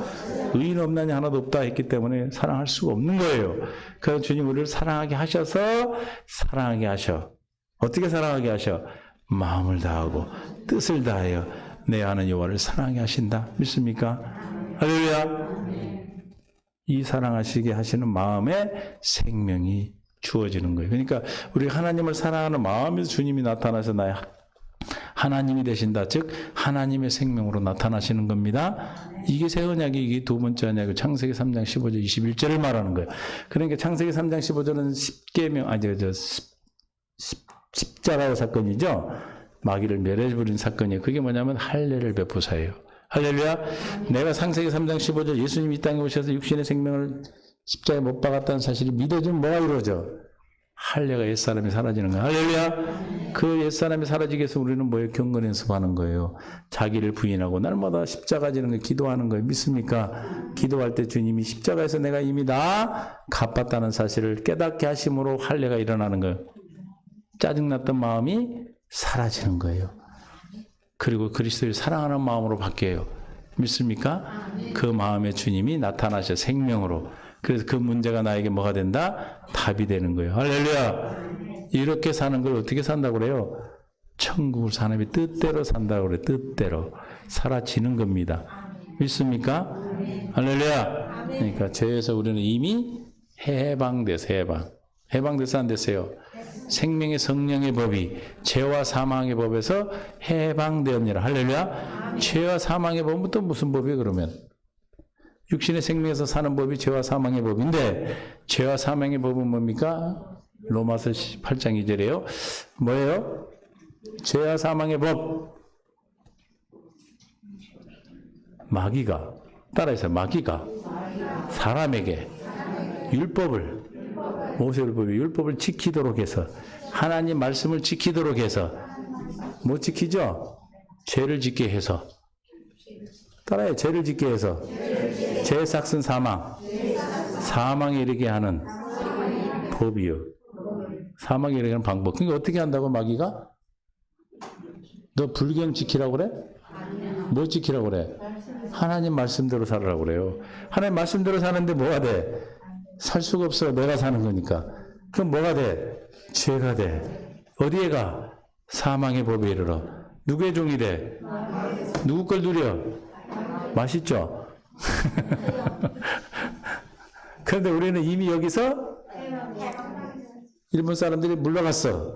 의인 없나니 하나도 없다 했기 때문에 사랑할 수가 없는 거예요. 그래서 주님 우리를 사랑하게 하셔서 사랑하게 하셔. 어떻게 사랑하게 하셔? 마음을 다하고 뜻을 다하여 내 아는 여호와를 사랑하게 하신다. 믿습니까? 할렐루야. 이 사랑하시게 하시는 마음에 생명이 주어지는 거예요. 그러니까 우리가 하나님을 사랑하는 마음에서 주님이 나타나서 나의 하나님이 되신다. 즉 하나님의 생명으로 나타나시는 겁니다. 이게 새 언약이 이게 두 번째 언약이 창세기 3장 15절 21절을 말하는 거예요. 그러니까 창세기 3장 15절은 십자가 사건이죠. 마귀를 멸해버린 사건이에요. 그게 뭐냐면 할례를 베푸사예요. 할렐루야. 내가 창세기 3장 15절 예수님이 이 땅에 오셔서 육신의 생명을 십자가에 못 박았다는 사실을 믿어주면 뭐가 이루어져? 할례가 옛사람이 사라지는 거야. 할렐루야. 그 옛사람이 사라지기 위해서 우리는 뭐예요? 경건 연습하는 거예요. 자기를 부인하고 날마다 십자가 지는 거 기도하는 거예요. 믿습니까? 기도할 때 주님이 십자가에서 내가 이미 다 갚았다는 사실을 깨닫게 하심으로 할례가 일어나는 거예요. 짜증났던 마음이 사라지는 거예요. 그리고 그리스도를 사랑하는 마음으로 바뀌어요. 믿습니까? 그 마음에 주님이 나타나셔 생명으로. 그래서 그 문제가 나에게 뭐가 된다? 답이 되는 거예요. 할렐루야. 이렇게 사는 걸 어떻게 산다고 그래요? 천국을 사람이 뜻대로 산다고 그래요. 뜻대로 사라지는 겁니다. 믿습니까? 할렐루야. 그러니까 죄에서 우리는 이미 해방돼서 해방돼서 안 됐어요. 생명의 성령의 법이 죄와 사망의 법에서 해방되었니라. 할렐루야. 죄와 사망의 법은 또 무슨 법이에요 그러면? 육신의 생명에서 사는 법이 죄와 사망의 법인데 죄와 사망의 법은 뭡니까? 로마서 8장 2절이에요. 뭐예요? 죄와 사망의 법. 마귀가 따라해서 마귀가 사람에게 율법을 모세율법이 율법을 지키도록 해서 하나님 말씀을 지키도록 해서 뭐 지키죠? 죄를 짓게 해서 따라해 죄를 짓게 해서 죄의 삭은 사망에 이르게 하는 법이요. 사망에 이르게 하는 방법. 그러니까 어떻게 한다고 마귀가? 너 불경 지키라고 그래? 뭐 지키라고 그래? 하나님 말씀대로 살으라고 그래요. 하나님 말씀대로 사는데 뭐가 돼? 살 수가 없어. 내가 사는 거니까. 그럼 뭐가 돼? 죄가 돼. 어디에 가? 사망의 법에 이르러. 누구의 종이 돼? 누구 걸 누려? 맛있죠? 그런데 우리는 이미 여기서 일본 사람들이 물러갔어.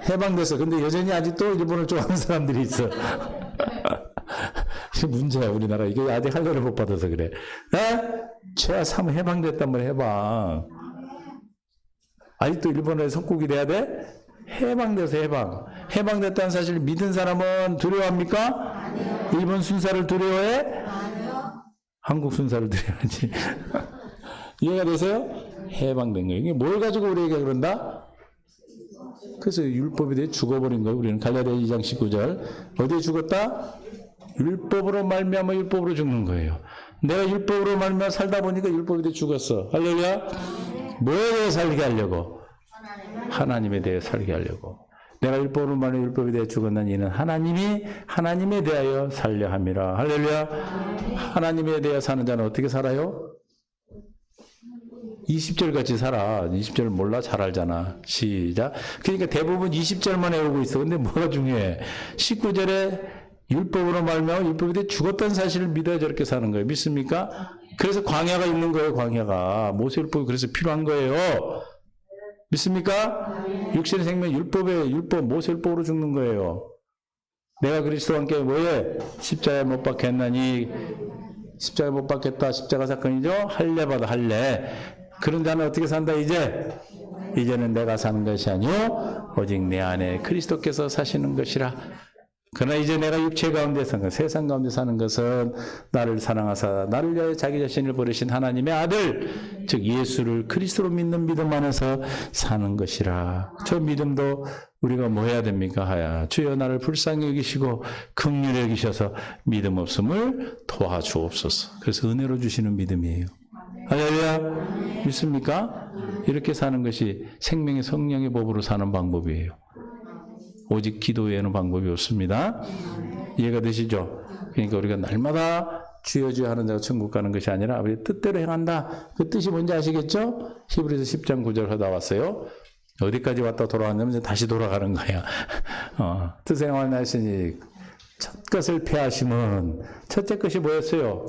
해방됐어. 근데 여전히 아직도 일본을 좋아하는 사람들이 있어. 이게 문제야, 우리나라. 이게 아직 할례를 못 받아서 그래. 죄와 사망 해방됐단 말이야, 해방. 아직도 일본에 속국이 돼야 돼? 해방돼서 해방. 해방됐다는 사실을 믿은 사람은 두려워합니까? 아니요. 일본 순사를 두려워해? 아니요. 한국 순사를 두려워하지. 이해가 되세요? 해방된 거예요. 이게 뭘 가지고 우리에게 그런다? 그래서 율법에 대해 죽어버린 거예요. 우리는 갈라디아 2장 19절. 어디에 죽었다? 율법으로 말미암아 율법으로 죽는 거예요. 내가 율법으로 말미암아 살다 보니까 율법에 대해 죽었어. 할렐루야. 뭐에 대해 살게 하려고? 하나님에 대해 살게 하려고. 내가 율법으로 말미암아 율법에 대해 죽었나니 이는 하나님이 하나님에 대하여 살려 함이라. 할렐루야. 하나님에 대해 사는 자는 어떻게 살아요? 20절 같이 살아. 20절 몰라? 잘 알잖아. 시작. 그러니까 대부분 20절만 외우고 있어. 근데 뭐가 중요해? 19절에 율법으로 말미암아 율법에 대해 죽었다는 사실을 믿어야 저렇게 사는 거예요. 믿습니까? 그래서 광야가 있는 거예요. 광야가. 모세율법이 그래서 필요한 거예요. 믿습니까? 육신의 생명 율법 모세율법으로 죽는 거예요. 내가 그리스도와 함께 뭐에? 십자가에 못 박혔나니 십자가에 못 박혔다. 십자가 사건이죠. 할례 받아 할례. 그런 자는 어떻게 산다 이제는 내가 사는 것이 아니요 오직 내 안에 그리스도께서 사시는 것이라. 그러나 이제 내가 육체 가운데 사는 것, 세상 가운데 사는 것은 나를 사랑하사 나를 위하여 자기 자신을 버리신 하나님의 아들 즉 예수를 그리스도로 믿는 믿음 안에서 사는 것이라. 저 믿음도 우리가 뭐 해야 됩니까? 하야 주여 나를 불쌍히 여기시고 긍휼히 여기셔서 믿음 없음을 도와주옵소서. 그래서 은혜로 주시는 믿음이에요. 할렐루야. 믿습니까? 이렇게 사는 것이 생명의 성령의 법으로 사는 방법이에요. 오직 기도 외에는 방법이 없습니다. 이해가 되시죠? 그러니까 우리가 날마다 주여 주여 하는 자가 천국 가는 것이 아니라 아버지 뜻대로 행한다. 그 뜻이 뭔지 아시겠죠? 히브리서 10장 9절 하다 왔어요. 어디까지 왔다 돌아왔냐면 이제 다시 돌아가는 거야. 뜻에 행하시니 첫 것을 폐하심은 첫째 것이 뭐였어요?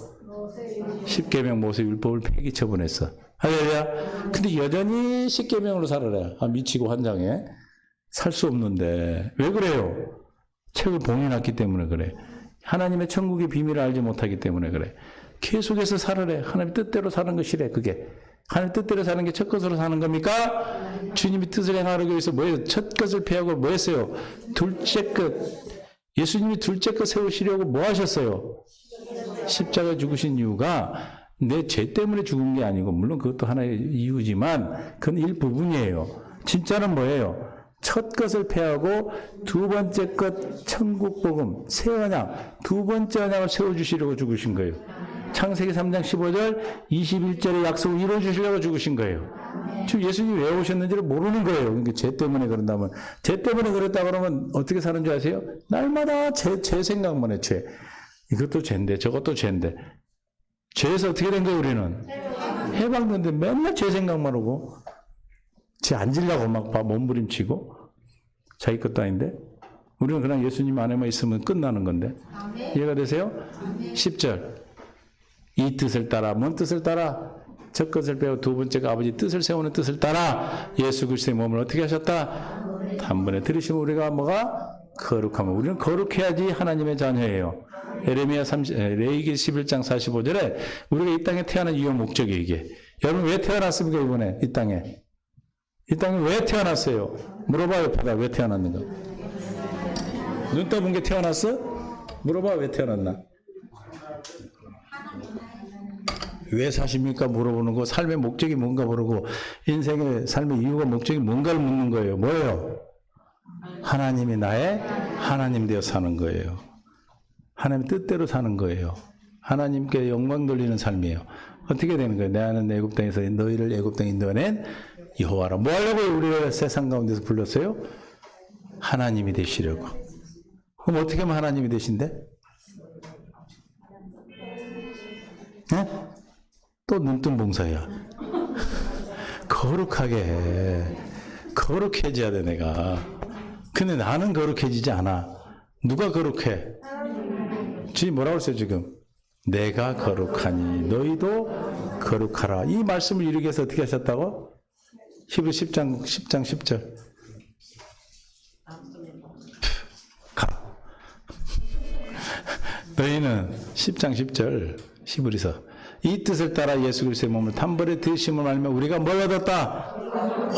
십계명 모세율법을 폐기 처분했어. 할렐루야. 근데 여전히 십계명으로 살아래. 미치고 환장해. 살 수 없는데 왜 그래요? 책을 봉인했기 때문에 그래. 하나님의 천국의 비밀을 알지 못하기 때문에 그래. 계속해서 살아래. 하나님 뜻대로 사는 것이래. 그게 하나님 뜻대로 사는 게 첫 것으로 사는 겁니까? 주님이 뜻을 행하기 위해서 뭐예요? 첫 것을 폐하고 뭐 했어요? 둘째 것. 예수님이 둘째 것 세우시려고 뭐 하셨어요? 십자가 죽으신 이유가 내 죄 때문에 죽은 게 아니고, 물론 그것도 하나의 이유지만 그건 일부분이에요. 진짜는 뭐예요? 첫 것을 폐하고 두 번째 것 천국 복음 새 언약, 두 번째 언약을 세워주시려고 죽으신 거예요. 창세기 3장 15절 21절의 약속을 이루어주시려고 죽으신 거예요. 지금 예수님이 왜 오셨는지를 모르는 거예요. 그러니까 죄 때문에 그런다면, 죄 때문에 그랬다 그러면 어떻게 사는 줄 아세요? 날마다 죄 생각만 해. 죄. 이것도 죄인데 저것도 죄인데. 죄에서 어떻게 된 거예요? 우리는 해방됐는데 맨날 죄 생각만 하고 죄 안 지려고 막 몸부림치고 자기 것도 아닌데. 우리는 그냥 예수님 안에만 있으면 끝나는 건데. 이해가 되세요? 10절 이 뜻을 따라, 뭔 뜻을 따라? 첫 것을 배워 두 번째가 아버지 뜻을 세우는 뜻을 따라 예수 그리스도의 몸을 어떻게 하셨다? 단번에 들으시면 우리가 뭐가? 거룩하면. 우리는 거룩해야지 하나님의 자녀예요. 레위기 11장 45절에 우리가 이 땅에 태어난 이유 목적이 이게. 여러분 왜 태어났습니까? 이번에 이 땅에. 이 땅에 왜 태어났어요? 물어봐 옆에다. 왜 떠본 눈 떠본 게 태어났어? 물어봐. 왜 태어났나? 왜 사십니까? 물어보는 거. 삶의 목적이 뭔가 모르고 인생의 삶의 이유가 목적이 뭔가를 묻는 거예요. 뭐예요? 하나님이 나의 하나님 되어 사는 거예요. 하나님 뜻대로 사는 거예요. 하나님께 영광 돌리는 삶이에요. 어떻게 되는 거예요? 내 아는 애굽 땅에서 너희를 애굽 땅에 인도해낸 여호와라. 뭐 하려고 우리를 세상 가운데서 불렀어요? 하나님이 되시려고. 그럼 어떻게 하면 하나님이 되신대? 네? 또 눈뜬 봉사야. 거룩해져야 돼 내가. 근데 나는 거룩해지지 않아. 누가 거룩해? 주님 뭐라고 했어요 지금? 내가 거룩하니 너희도 거룩하라. 이 말씀을 이루기 위해서 어떻게 하셨다고? 히브리 10장 10절. 너희는 10장 10절 히브리서 이 뜻을 따라 예수 그리스도의 몸을 단번에 드심을 알면 우리가 뭘 얻었다? 오,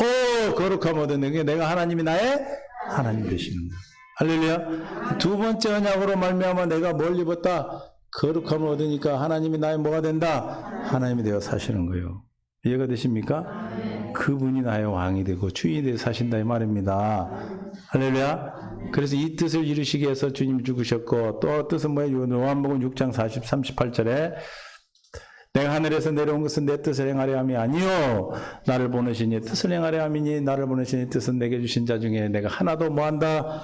거룩함 얻었는 게 내가 하나님이 나의 하나님 되시는 거예요. 할렐루야. 두 번째 언약으로 말미암아 내가 뭘 입었다? 거룩함을 얻으니까 하나님이 나의 뭐가 된다? 하나님이 되어 사시는 거예요. 이해가 되십니까? 그분이 나의 왕이 되고 주인이 되어 사신다 이 말입니다. 할렐루야. 그래서 이 뜻을 이루시기 위해서 주님이 죽으셨고, 또 뜻은 뭐예요? 요한복음 6장 38절에 내가 하늘에서 내려온 것은 내 뜻을 행하려 함이 아니요 나를 보내시니 뜻을 행하려 함이니 나를 보내시니 뜻은 내게 주신 자 중에 내가 하나도 뭐한다?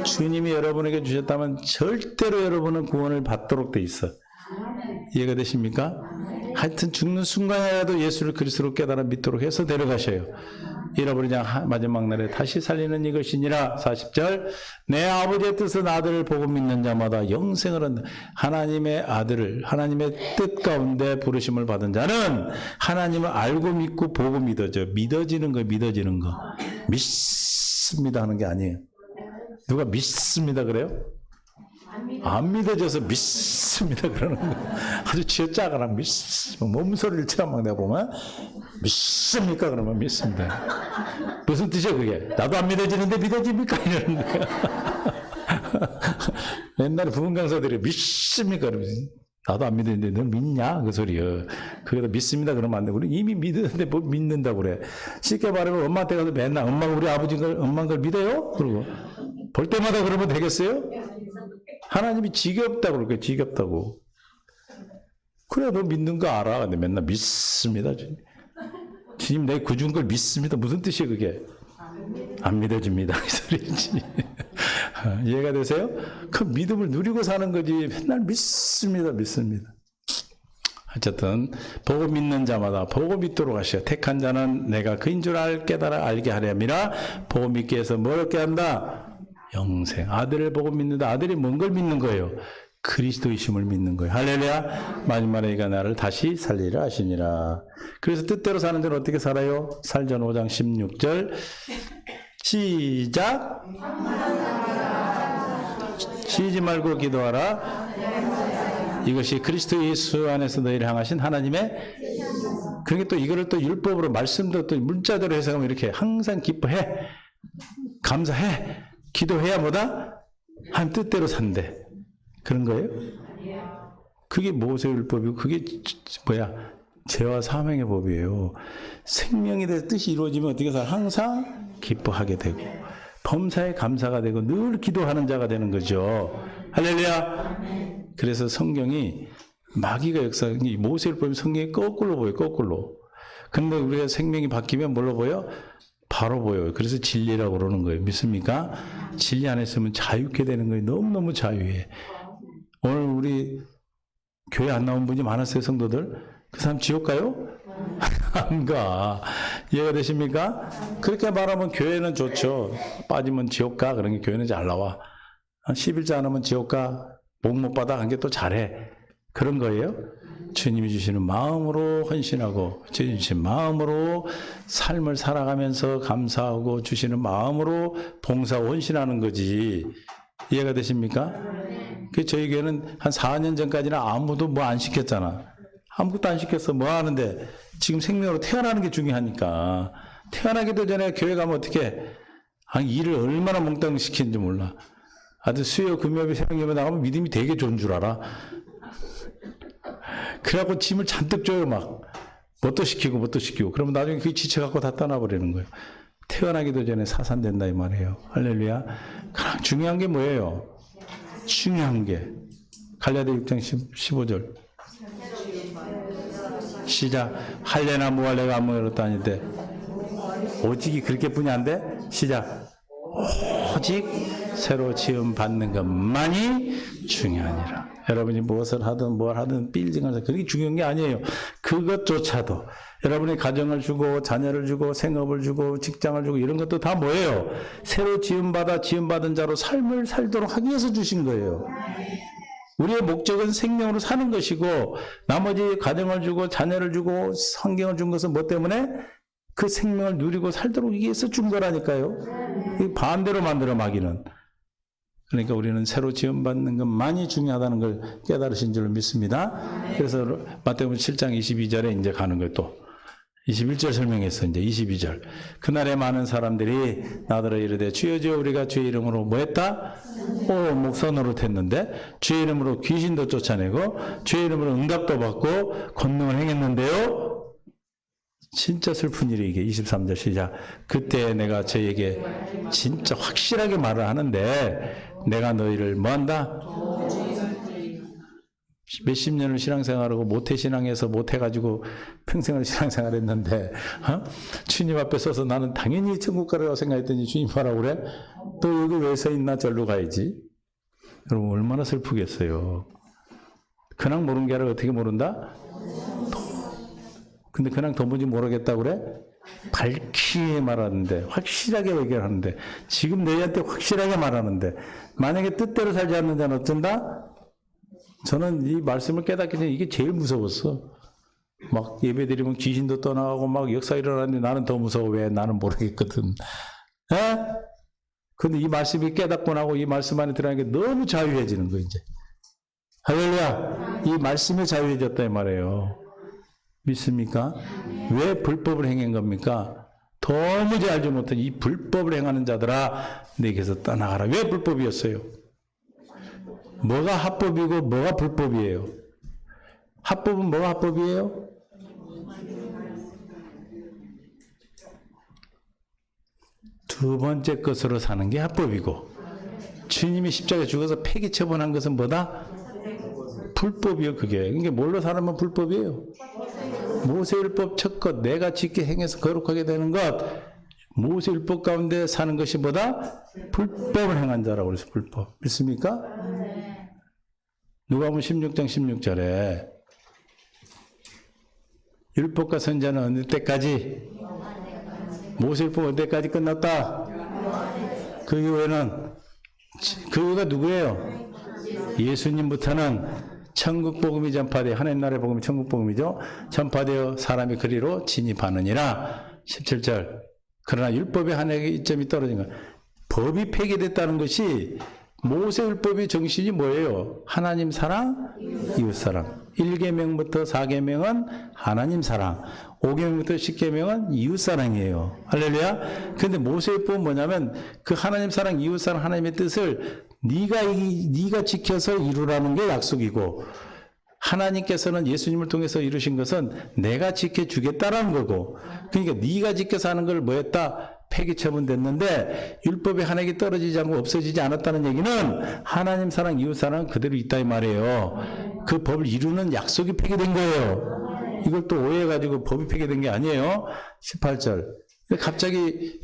주님이 여러분에게 주셨다면 절대로 여러분은 구원을 받도록 돼 있어. 이해가 되십니까? 하여튼 죽는 순간이라도 예수를 그리스도로 깨달아 믿도록 해서 데려가셔요. 잃어버리지 마지막 날에 다시 살리는 이것이니라. 40절 내 아버지의 뜻은 아들을 보고 믿는 자마다 영생을 얻는. 하나님의 아들을 하나님의 뜻 가운데 부르심을 받은 자는 하나님을 알고 믿고 보고 믿어져. 믿어지는 거. 믿습니다 하는 게 아니에요. 누가 믿습니다 그래요? 안 믿어져서 믿습니다 그러는 거. 아주 쥐어짜가라. 몸소리를 치라막 내가 보면 믿습니까? 그러면 믿습니다. 무슨 뜻이야 그게? 나도 안 믿어지는데 믿어집니까? 이러는 거야. 옛날에 부흥 강사들이 믿습니까? 그러면서 나도 안 믿는데 너 믿냐? 그 소리요. 그게다 믿습니다 그러면 안 돼. 우리 이미 믿었는데 뭐 믿는다고 그래. 쉽게 말하면 엄마한테 가서 맨날 엄마가 우리 엄마 걸 믿어요? 그러고 볼 때마다 그러면 되겠어요? 하나님이 지겹다고 그럴 거예요. 지겹다고. 그래 너 믿는 거 알아. 근데 맨날 믿습니다. 주님 내 구준 걸 믿습니다. 무슨 뜻이에요 그게? 안 믿어집니다. 이 소리지. 이해가 되세요? 그 믿음을 누리고 사는 거지. 맨날 믿습니다. 어쨌든 보고 믿는 자마다 보고 믿도록 하시오. 택한 자는 내가 그인 줄 깨달아 알게 하렴이라. 보고 믿게 해서 뭘 얻게 한다? 영생. 아들을 보고 믿는다. 아들이 뭔 걸 믿는 거예요? 그리스도이심을 믿는 거예요. 할렐루야. 마지막에 이가 나를 다시 살리라 하시니라. 그래서 뜻대로 사는 자는 어떻게 살아요? 살전 5장 16절 시작. 쉬지 말고 기도하라. 이것이 그리스도 예수 안에서 너희를 향하신 하나님의. 그러니까 또 이거를 또 율법으로 말씀도 또 문자대로 해석하면 이렇게 항상 기뻐해, 감사해, 기도해야 뭐다? 하나님 뜻대로 산대. 그런 거예요? 그게 모세율법이고 그게 뭐야? 죄와 사망의 법이에요. 생명에 대해서 뜻이 이루어지면 어떻게 살아? 항상 기뻐하게 되고 범사에 감사가 되고 늘 기도하는 자가 되는 거죠. 할렐루야. 그래서 성경이 마귀가 역사하는 모세율법이 성경이 거꾸로 보여요. 거꾸로. 근데 우리가 생명이 바뀌면 뭘로 보여? 바로 보여요. 그래서 진리라고 그러는 거예요. 믿습니까? 진리 안에 있으면 자유케 되는 거예요. 너무너무 자유해. 오늘 우리 교회 안 나온 분이 많았어요. 성도들. 그 사람 지옥 가요? 안 가. 이해가 되십니까? 그렇게 말하면 교회는 좋죠. 빠지면 지옥 가. 그런 게 교회는 잘 나와. 11자 안 하면 지옥 가. 복 못 받아. 한 게 또 잘해. 그런 거예요. 주님이 주시는 마음으로 헌신하고 주님이 주신 마음으로 삶을 살아가면서 감사하고 주시는 마음으로 봉사하고 헌신하는 거지. 이해가 되십니까? 그 저희 교회는 한 4년 전까지는 아무도 뭐 안 시켰잖아. 아무것도 안 시켰어. 뭐 하는데 지금 생명으로 태어나는 게 중요하니까. 태어나기도 전에 교회 가면 어떻게 일을 얼마나 몽땅 시키는지 몰라. 아주 수요 금요일 새벽 예배 나가면 믿음이 되게 좋은 줄 알아. 그래갖고 짐을 잔뜩 줘요. 막 뭣도 시키고 그러면 나중에 그게 지쳐갖고 다 떠나버리는 거예요. 태어나기도 전에 사산된다 이 말이에요. 할렐루야. 가장 중요한 게 뭐예요? 중요한 게 갈라디아 6장 15절 시작. 할례나 무할례가 아무 것도 아닌데 오직이 그렇게뿐이 안 돼? 시작. 오직 새로 지음 받는 것만이 중요하니라. 여러분이 무엇을 하든 뭘 하든 빌딩을 하든 그게 중요한 게 아니에요. 그것조차도 여러분이 가정을 주고 자녀를 주고 생업을 주고 직장을 주고 이런 것도 다 뭐예요? 새로 지음받은 자로 삶을 살도록 하기 위해서 주신 거예요. 우리의 목적은 생명으로 사는 것이고 나머지 가정을 주고 자녀를 주고 환경을 준 것은 뭐 때문에? 그 생명을 누리고 살도록 위해서 준 거라니까요. 반대로 만들어 마귀는. 그러니까 우리는 새로 지음받는 것만이 중요하다는 걸 깨달으신 줄로 믿습니다. 그래서 마태복음 7장 22절에 이제 가는 거예요. 또 21절 설명했어. 이제 22절. 그날에 많은 사람들이 나더러 이르되 주여 주여 우리가 주의 이름으로 뭐 했다? 목사 노릇했는데 주의 이름으로 귀신도 쫓아내고 주의 이름으로 응답도 받고 권능을 행했는데요. 진짜 슬픈 일이 이게 23절 시작. 그때 내가 저에게 진짜 확실하게 말을 하는데 내가 너희를 뭐한다? 몇십 년을 신앙생활하고 모태신앙에서 못해가지고 평생을 신앙생활 했는데 주님 앞에 서서 나는 당연히 천국 가라고 생각했더니 주님 뭐라고 그래? 또 여기 왜 서 있나? 절로 가야지. 여러분 얼마나 슬프겠어요. 그냥 모르는 게 아니라 어떻게 모른다? 근데 그냥 도무지 모르겠다고 그래? 밝히 말하는데 확실하게 얘기하는데 지금 너희한테 확실하게 말하는데 만약에 뜻대로 살지 않는 자는 어쩐다? 저는 이 말씀을 깨닫기 전에 이게 제일 무서웠어. 막 예배드리면 귀신도 떠나가고 막 역사 일어나는데 나는 더 무서워. 왜? 나는 모르겠거든. 에? 근데 이 말씀이 깨닫고 나고 이 말씀 안에 들어가는 게 너무 자유해지는 거예요, 이제. 할렐루야. 이 말씀이 자유해졌다 이 말이에요. 믿습니까? 왜 불법을 행한 겁니까? 도무지 알지 못한 이 불법을 행하는 자들아 내게서 떠나가라. 왜 불법이었어요? 뭐가 합법이고 뭐가 불법이에요? 합법은 뭐가 합법이에요? 두 번째 것으로 사는 게 합법이고 주님이 십자가에 죽어서 폐기 처분한 것은 뭐다? 불법이요. 그게. 그러니까 뭘로 살면 불법이에요? 모세율법 첫 것, 내가 짓게 행해서 거룩하게 되는 것, 모세 율법 가운데 사는 것이 뭐다? 불법을 행한 자라고 그래서 불법. 믿습니까? 누가복음 16장 16절에 율법과 선지자는 어느 때까지? 모세 율법 어느 때까지 끝났다? 그 이후에는 그 이유가 누구예요? 예수님부터는 천국 복음이 전파되어 하나님 나라의 복음이 천국 복음이죠. 전파되어 사람이 그리로 진입하느니라. 17절. 그러나 율법의 하나의 이점이 떨어진 것. 법이 폐기됐다는 것이 모세 율법의 정신이 뭐예요? 하나님 사랑, 이웃 사랑. 1계명부터 4계명은 하나님 사랑, 5계명부터 10계명은 이웃 사랑이에요. 할렐루야. 근데 모세 율법은 뭐냐면 그 하나님 사랑, 이웃 사랑 하나님의 뜻을 네가 지켜서 이루라는 게 약속이고, 하나님께서는 예수님을 통해서 이루신 것은 내가 지켜주겠다라는 거고, 그러니까 네가 지켜서 하는 걸 뭐였다? 폐기 처분됐는데 율법의 하나가 떨어지지 않고 없어지지 않았다는 얘기는 하나님 사랑, 이웃 사랑은 그대로 있다 이 말이에요. 그 법을 이루는 약속이 폐기된 거예요. 이걸 또 오해해가지고 법이 폐기된 게 아니에요. 18절. 갑자기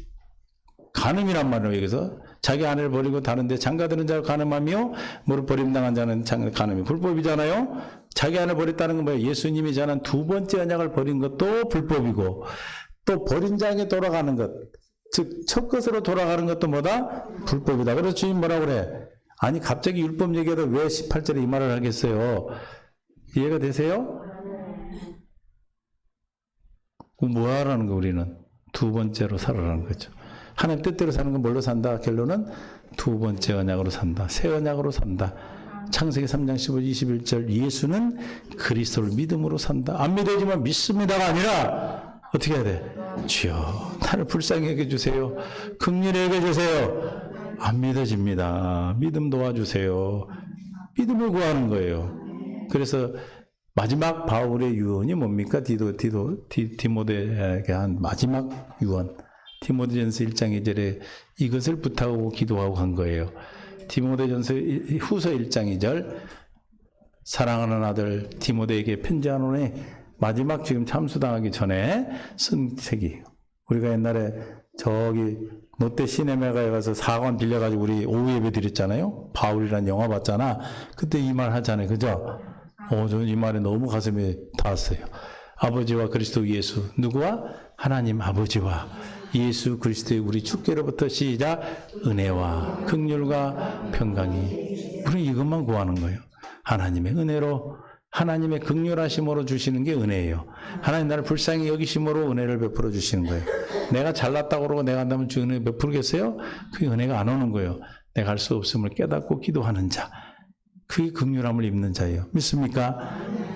간음이란 말이에요. 여기서 자기 아내를 버리고 다른데 장가드는 자가 간음하며 무릎 버림당한 자는 간음이 불법이잖아요. 자기 아내를 버렸다는 건 뭐예요? 예수님이 전한 두 번째 언약을 버린 것도 불법이고, 또 버린 자에게 돌아가는 것, 즉 첫 것으로 돌아가는 것도 뭐다? 불법이다. 그래서 주님 뭐라고 그래? 아니 갑자기 율법 얘기해도 왜 18절에 이 말을 하겠어요? 이해가 되세요? 뭐 하라는 거 우리는? 두 번째로 살아라는 거죠. 하나님 뜻대로 사는 건 뭘로 산다? 결론은 두 번째 언약으로 산다. 새 언약으로 산다. 창세기 3장 15, 21절 예수는 그리스도를 믿음으로 산다. 안 믿어지만 믿습니다가 아니라 어떻게 해야 돼? 주여 나를 불쌍히 여겨주세요. 긍휼히 여겨주세요. 안 믿어집니다. 믿음 도와주세요. 믿음을 구하는 거예요. 그래서 마지막 바울의 유언이 뭡니까? 디모데에게 한 마지막 유언. 디모데전서 1장 2절에 이것을 부탁하고 기도하고 간 거예요. 디모데전서 후서 1장 2절 사랑하는 아들 디모데에게 편지하노니 마지막 지금 참수당하기 전에 쓴 책이에요. 우리가 옛날에 저기 롯데 시네마에 가서 사관 빌려가지고 우리 오후 예배 드렸잖아요. 바울이란 영화 봤잖아. 그때 이 말 하잖아요. 그죠? 저는 이 말에 너무 가슴에 닿았어요. 아버지와 그리스도 예수. 누구와? 하나님 아버지와 예수 그리스도의 우리 주께로부터 시작 은혜와 긍휼과 평강이. 우리 이것만 구하는 거예요. 하나님의 은혜로, 하나님의 긍휼하심으로 주시는 게 은혜예요. 하나님 나를 불쌍히 여기심으로 은혜를 베풀어 주시는 거예요. 내가 잘났다고 그러고 내가 한다면 주 은혜 베풀겠어요? 그게 은혜가 안 오는 거예요. 내가 할 수 없음을 깨닫고 기도하는 자. 그게 긍휼함을 입는 자예요. 믿습니까?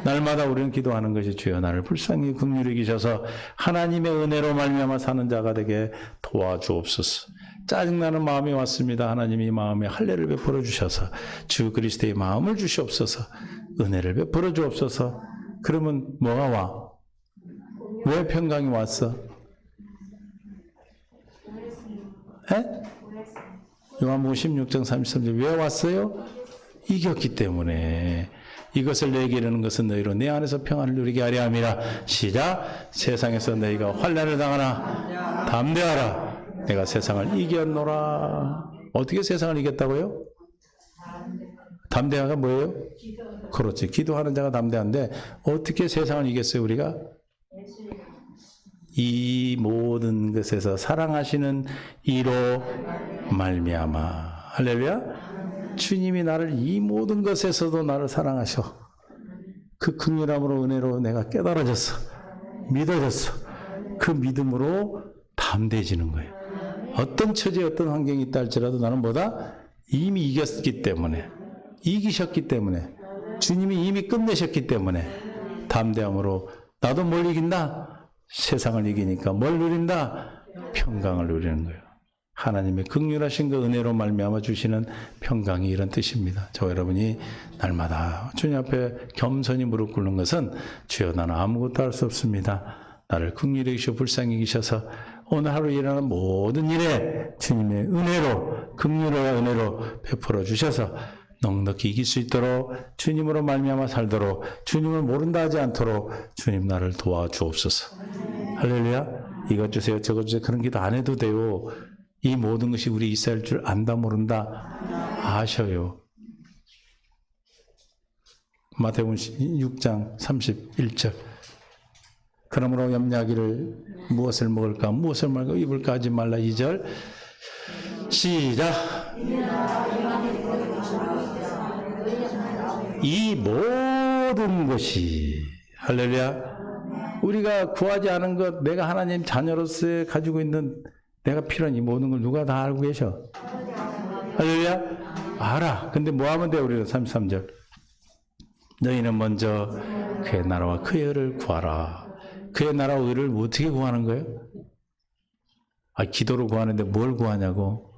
날마다 우리는 기도하는 것이 주여 나를 불쌍히 긍휼히 여기셔서 하나님의 은혜로 말미암아 사는 자가 되게 도와주옵소서. 짜증나는 마음이 왔습니다. 하나님이 마음에 할례를 베풀어 주셔서 주 그리스도의 마음을 주시옵소서. 은혜를 베풀어 주옵소서. 그러면 뭐가 와? 왜 평강이 왔어? 에? 요한복음 16장 33절 왜 왔어요? 이겼기 때문에. 이것을 내게 이르는 것은 너희로 내 안에서 평안을 누리게 하려 함이라. 시작. 세상에서 너희가 환난을 당하나 담대하라. 내가 세상을 이겼노라. 어떻게 세상을 이겼다고요? 담대하가 뭐예요? 그렇지. 기도하는 자가 담대한데 어떻게 세상을 이겼어요 우리가? 이 모든 것에서 사랑하시는 이로 말미암아. 할렐루야. 주님이 나를 이 모든 것에서도 나를 사랑하셔. 그 긍휼함으로 은혜로 내가 깨달아졌어. 믿어졌어. 그 믿음으로 담대해지는 거예요. 어떤 처지에 어떤 환경이 있다 할지라도 나는 뭐다? 이미 이겼기 때문에, 이기셨기 때문에, 주님이 이미 끝내셨기 때문에 담대함으로 나도 뭘 이긴다? 세상을 이기니까 뭘 누린다? 평강을 누리는 거예요. 하나님의 긍휼하신 그 은혜로 말미암아 주시는 평강이 이런 뜻입니다. 저와 여러분이 날마다 주님 앞에 겸손히 무릎 꿇는 것은 주여 나는 아무것도 할 수 없습니다. 나를 긍휼히 여기시고 불쌍히 여기셔서 오늘 하루 일어나는 모든 일에 주님의 은혜로 긍휼과 은혜로 베풀어 주셔서 넉넉히 이길 수 있도록 주님으로 말미암아 살도록 주님을 모른다 하지 않도록 주님 나를 도와주옵소서. 할렐루야. 이것 주세요, 저것 주세요. 그런 기도 안 해도 돼요. 이 모든 것이 우리 이스라엘 줄 안다 모른다 아셔요. 마태복음 6장 31절. 그러므로 염려하기를 무엇을 먹을까 무엇을 말고 입을까 하지 말라. 2절 시작. 이 모든 것이 할렐루야 우리가 구하지 않은 것 내가 하나님 자녀로서 가지고 있는 내가 필요한 이 모든 걸 누가 다 알고 계셔? 할렐루야 알아. 근데 뭐 하면 돼 우리가 33절 너희는 먼저 그의 나라와 그의 의를 구하라. 그의 나라와 의를 어떻게 구하는 거예요? 기도로 구하는데 뭘 구하냐고.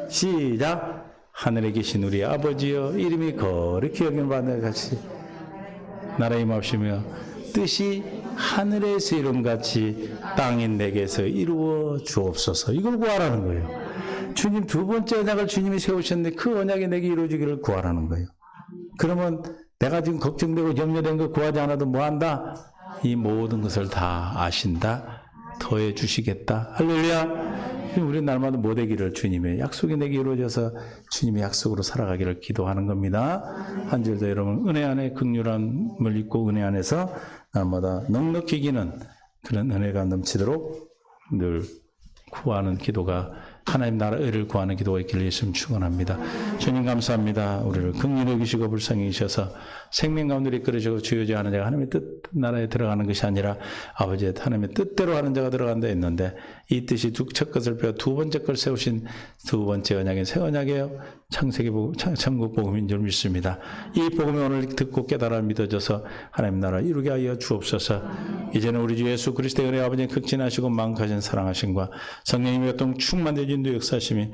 시작. 하늘에 계신 우리 아버지여 이름이 거룩히 여김을 받는 같이 나라의 임하시며 뜻이 하늘에서 이름같이 땅인 내게서 이루어 주옵소서. 이걸 구하라는 거예요. 주님 두 번째 언약을 주님이 세우셨는데 그 언약이 내게 이루어지기를 구하라는 거예요. 그러면 내가 지금 걱정되고 염려된 거 구하지 않아도 뭐한다? 이 모든 것을 다 아신다. 더해 주시겠다. 할렐루야. 우리 날마다 못되기를 주님의 약속이 내게 이루어져서 주님의 약속으로 살아가기를 기도하는 겁니다. 한 주일도 여러분 은혜 안에 긍휼함을 입고 은혜 안에서 날마다 넉넉히 기는 그런 은혜가 넘치도록 늘 구하는 기도가 하나님 나라 의를 구하는 기도가 있기를 예수님 축원합니다. 주님 감사합니다. 우리를 긍휼히 여기시고 불쌍히 여기셔서 생명 가운데 이끌어주고 주여지 하는 자가 하나님의 뜻 나라에 들어가는 것이 아니라 아버지의 하나님의 뜻대로 하는 자가 들어간다 했는데 이 뜻이 첫 것을 빼어 두 번째 걸 세우신 두 번째 언약인 새 언약이에요. 창세기 복음, 천국 복음인 줄 믿습니다. 이 복음을 오늘 듣고 깨달아 믿어져서 하나님 나라 이루게 하여 주옵소서. 이제는 우리 주 예수 그리스도의 은혜 아버지의 극진하시고 만가진 사랑하심과 성령님의 교통 충만되어 인도 역사심이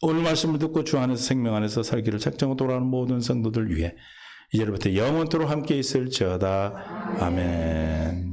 오늘 말씀을 듣고 주 안에서 생명 안에서 살기를 작정하고 돌아가는 모든 성도들 위해 이제부터 영원토록 함께 있을지어다. 아멘.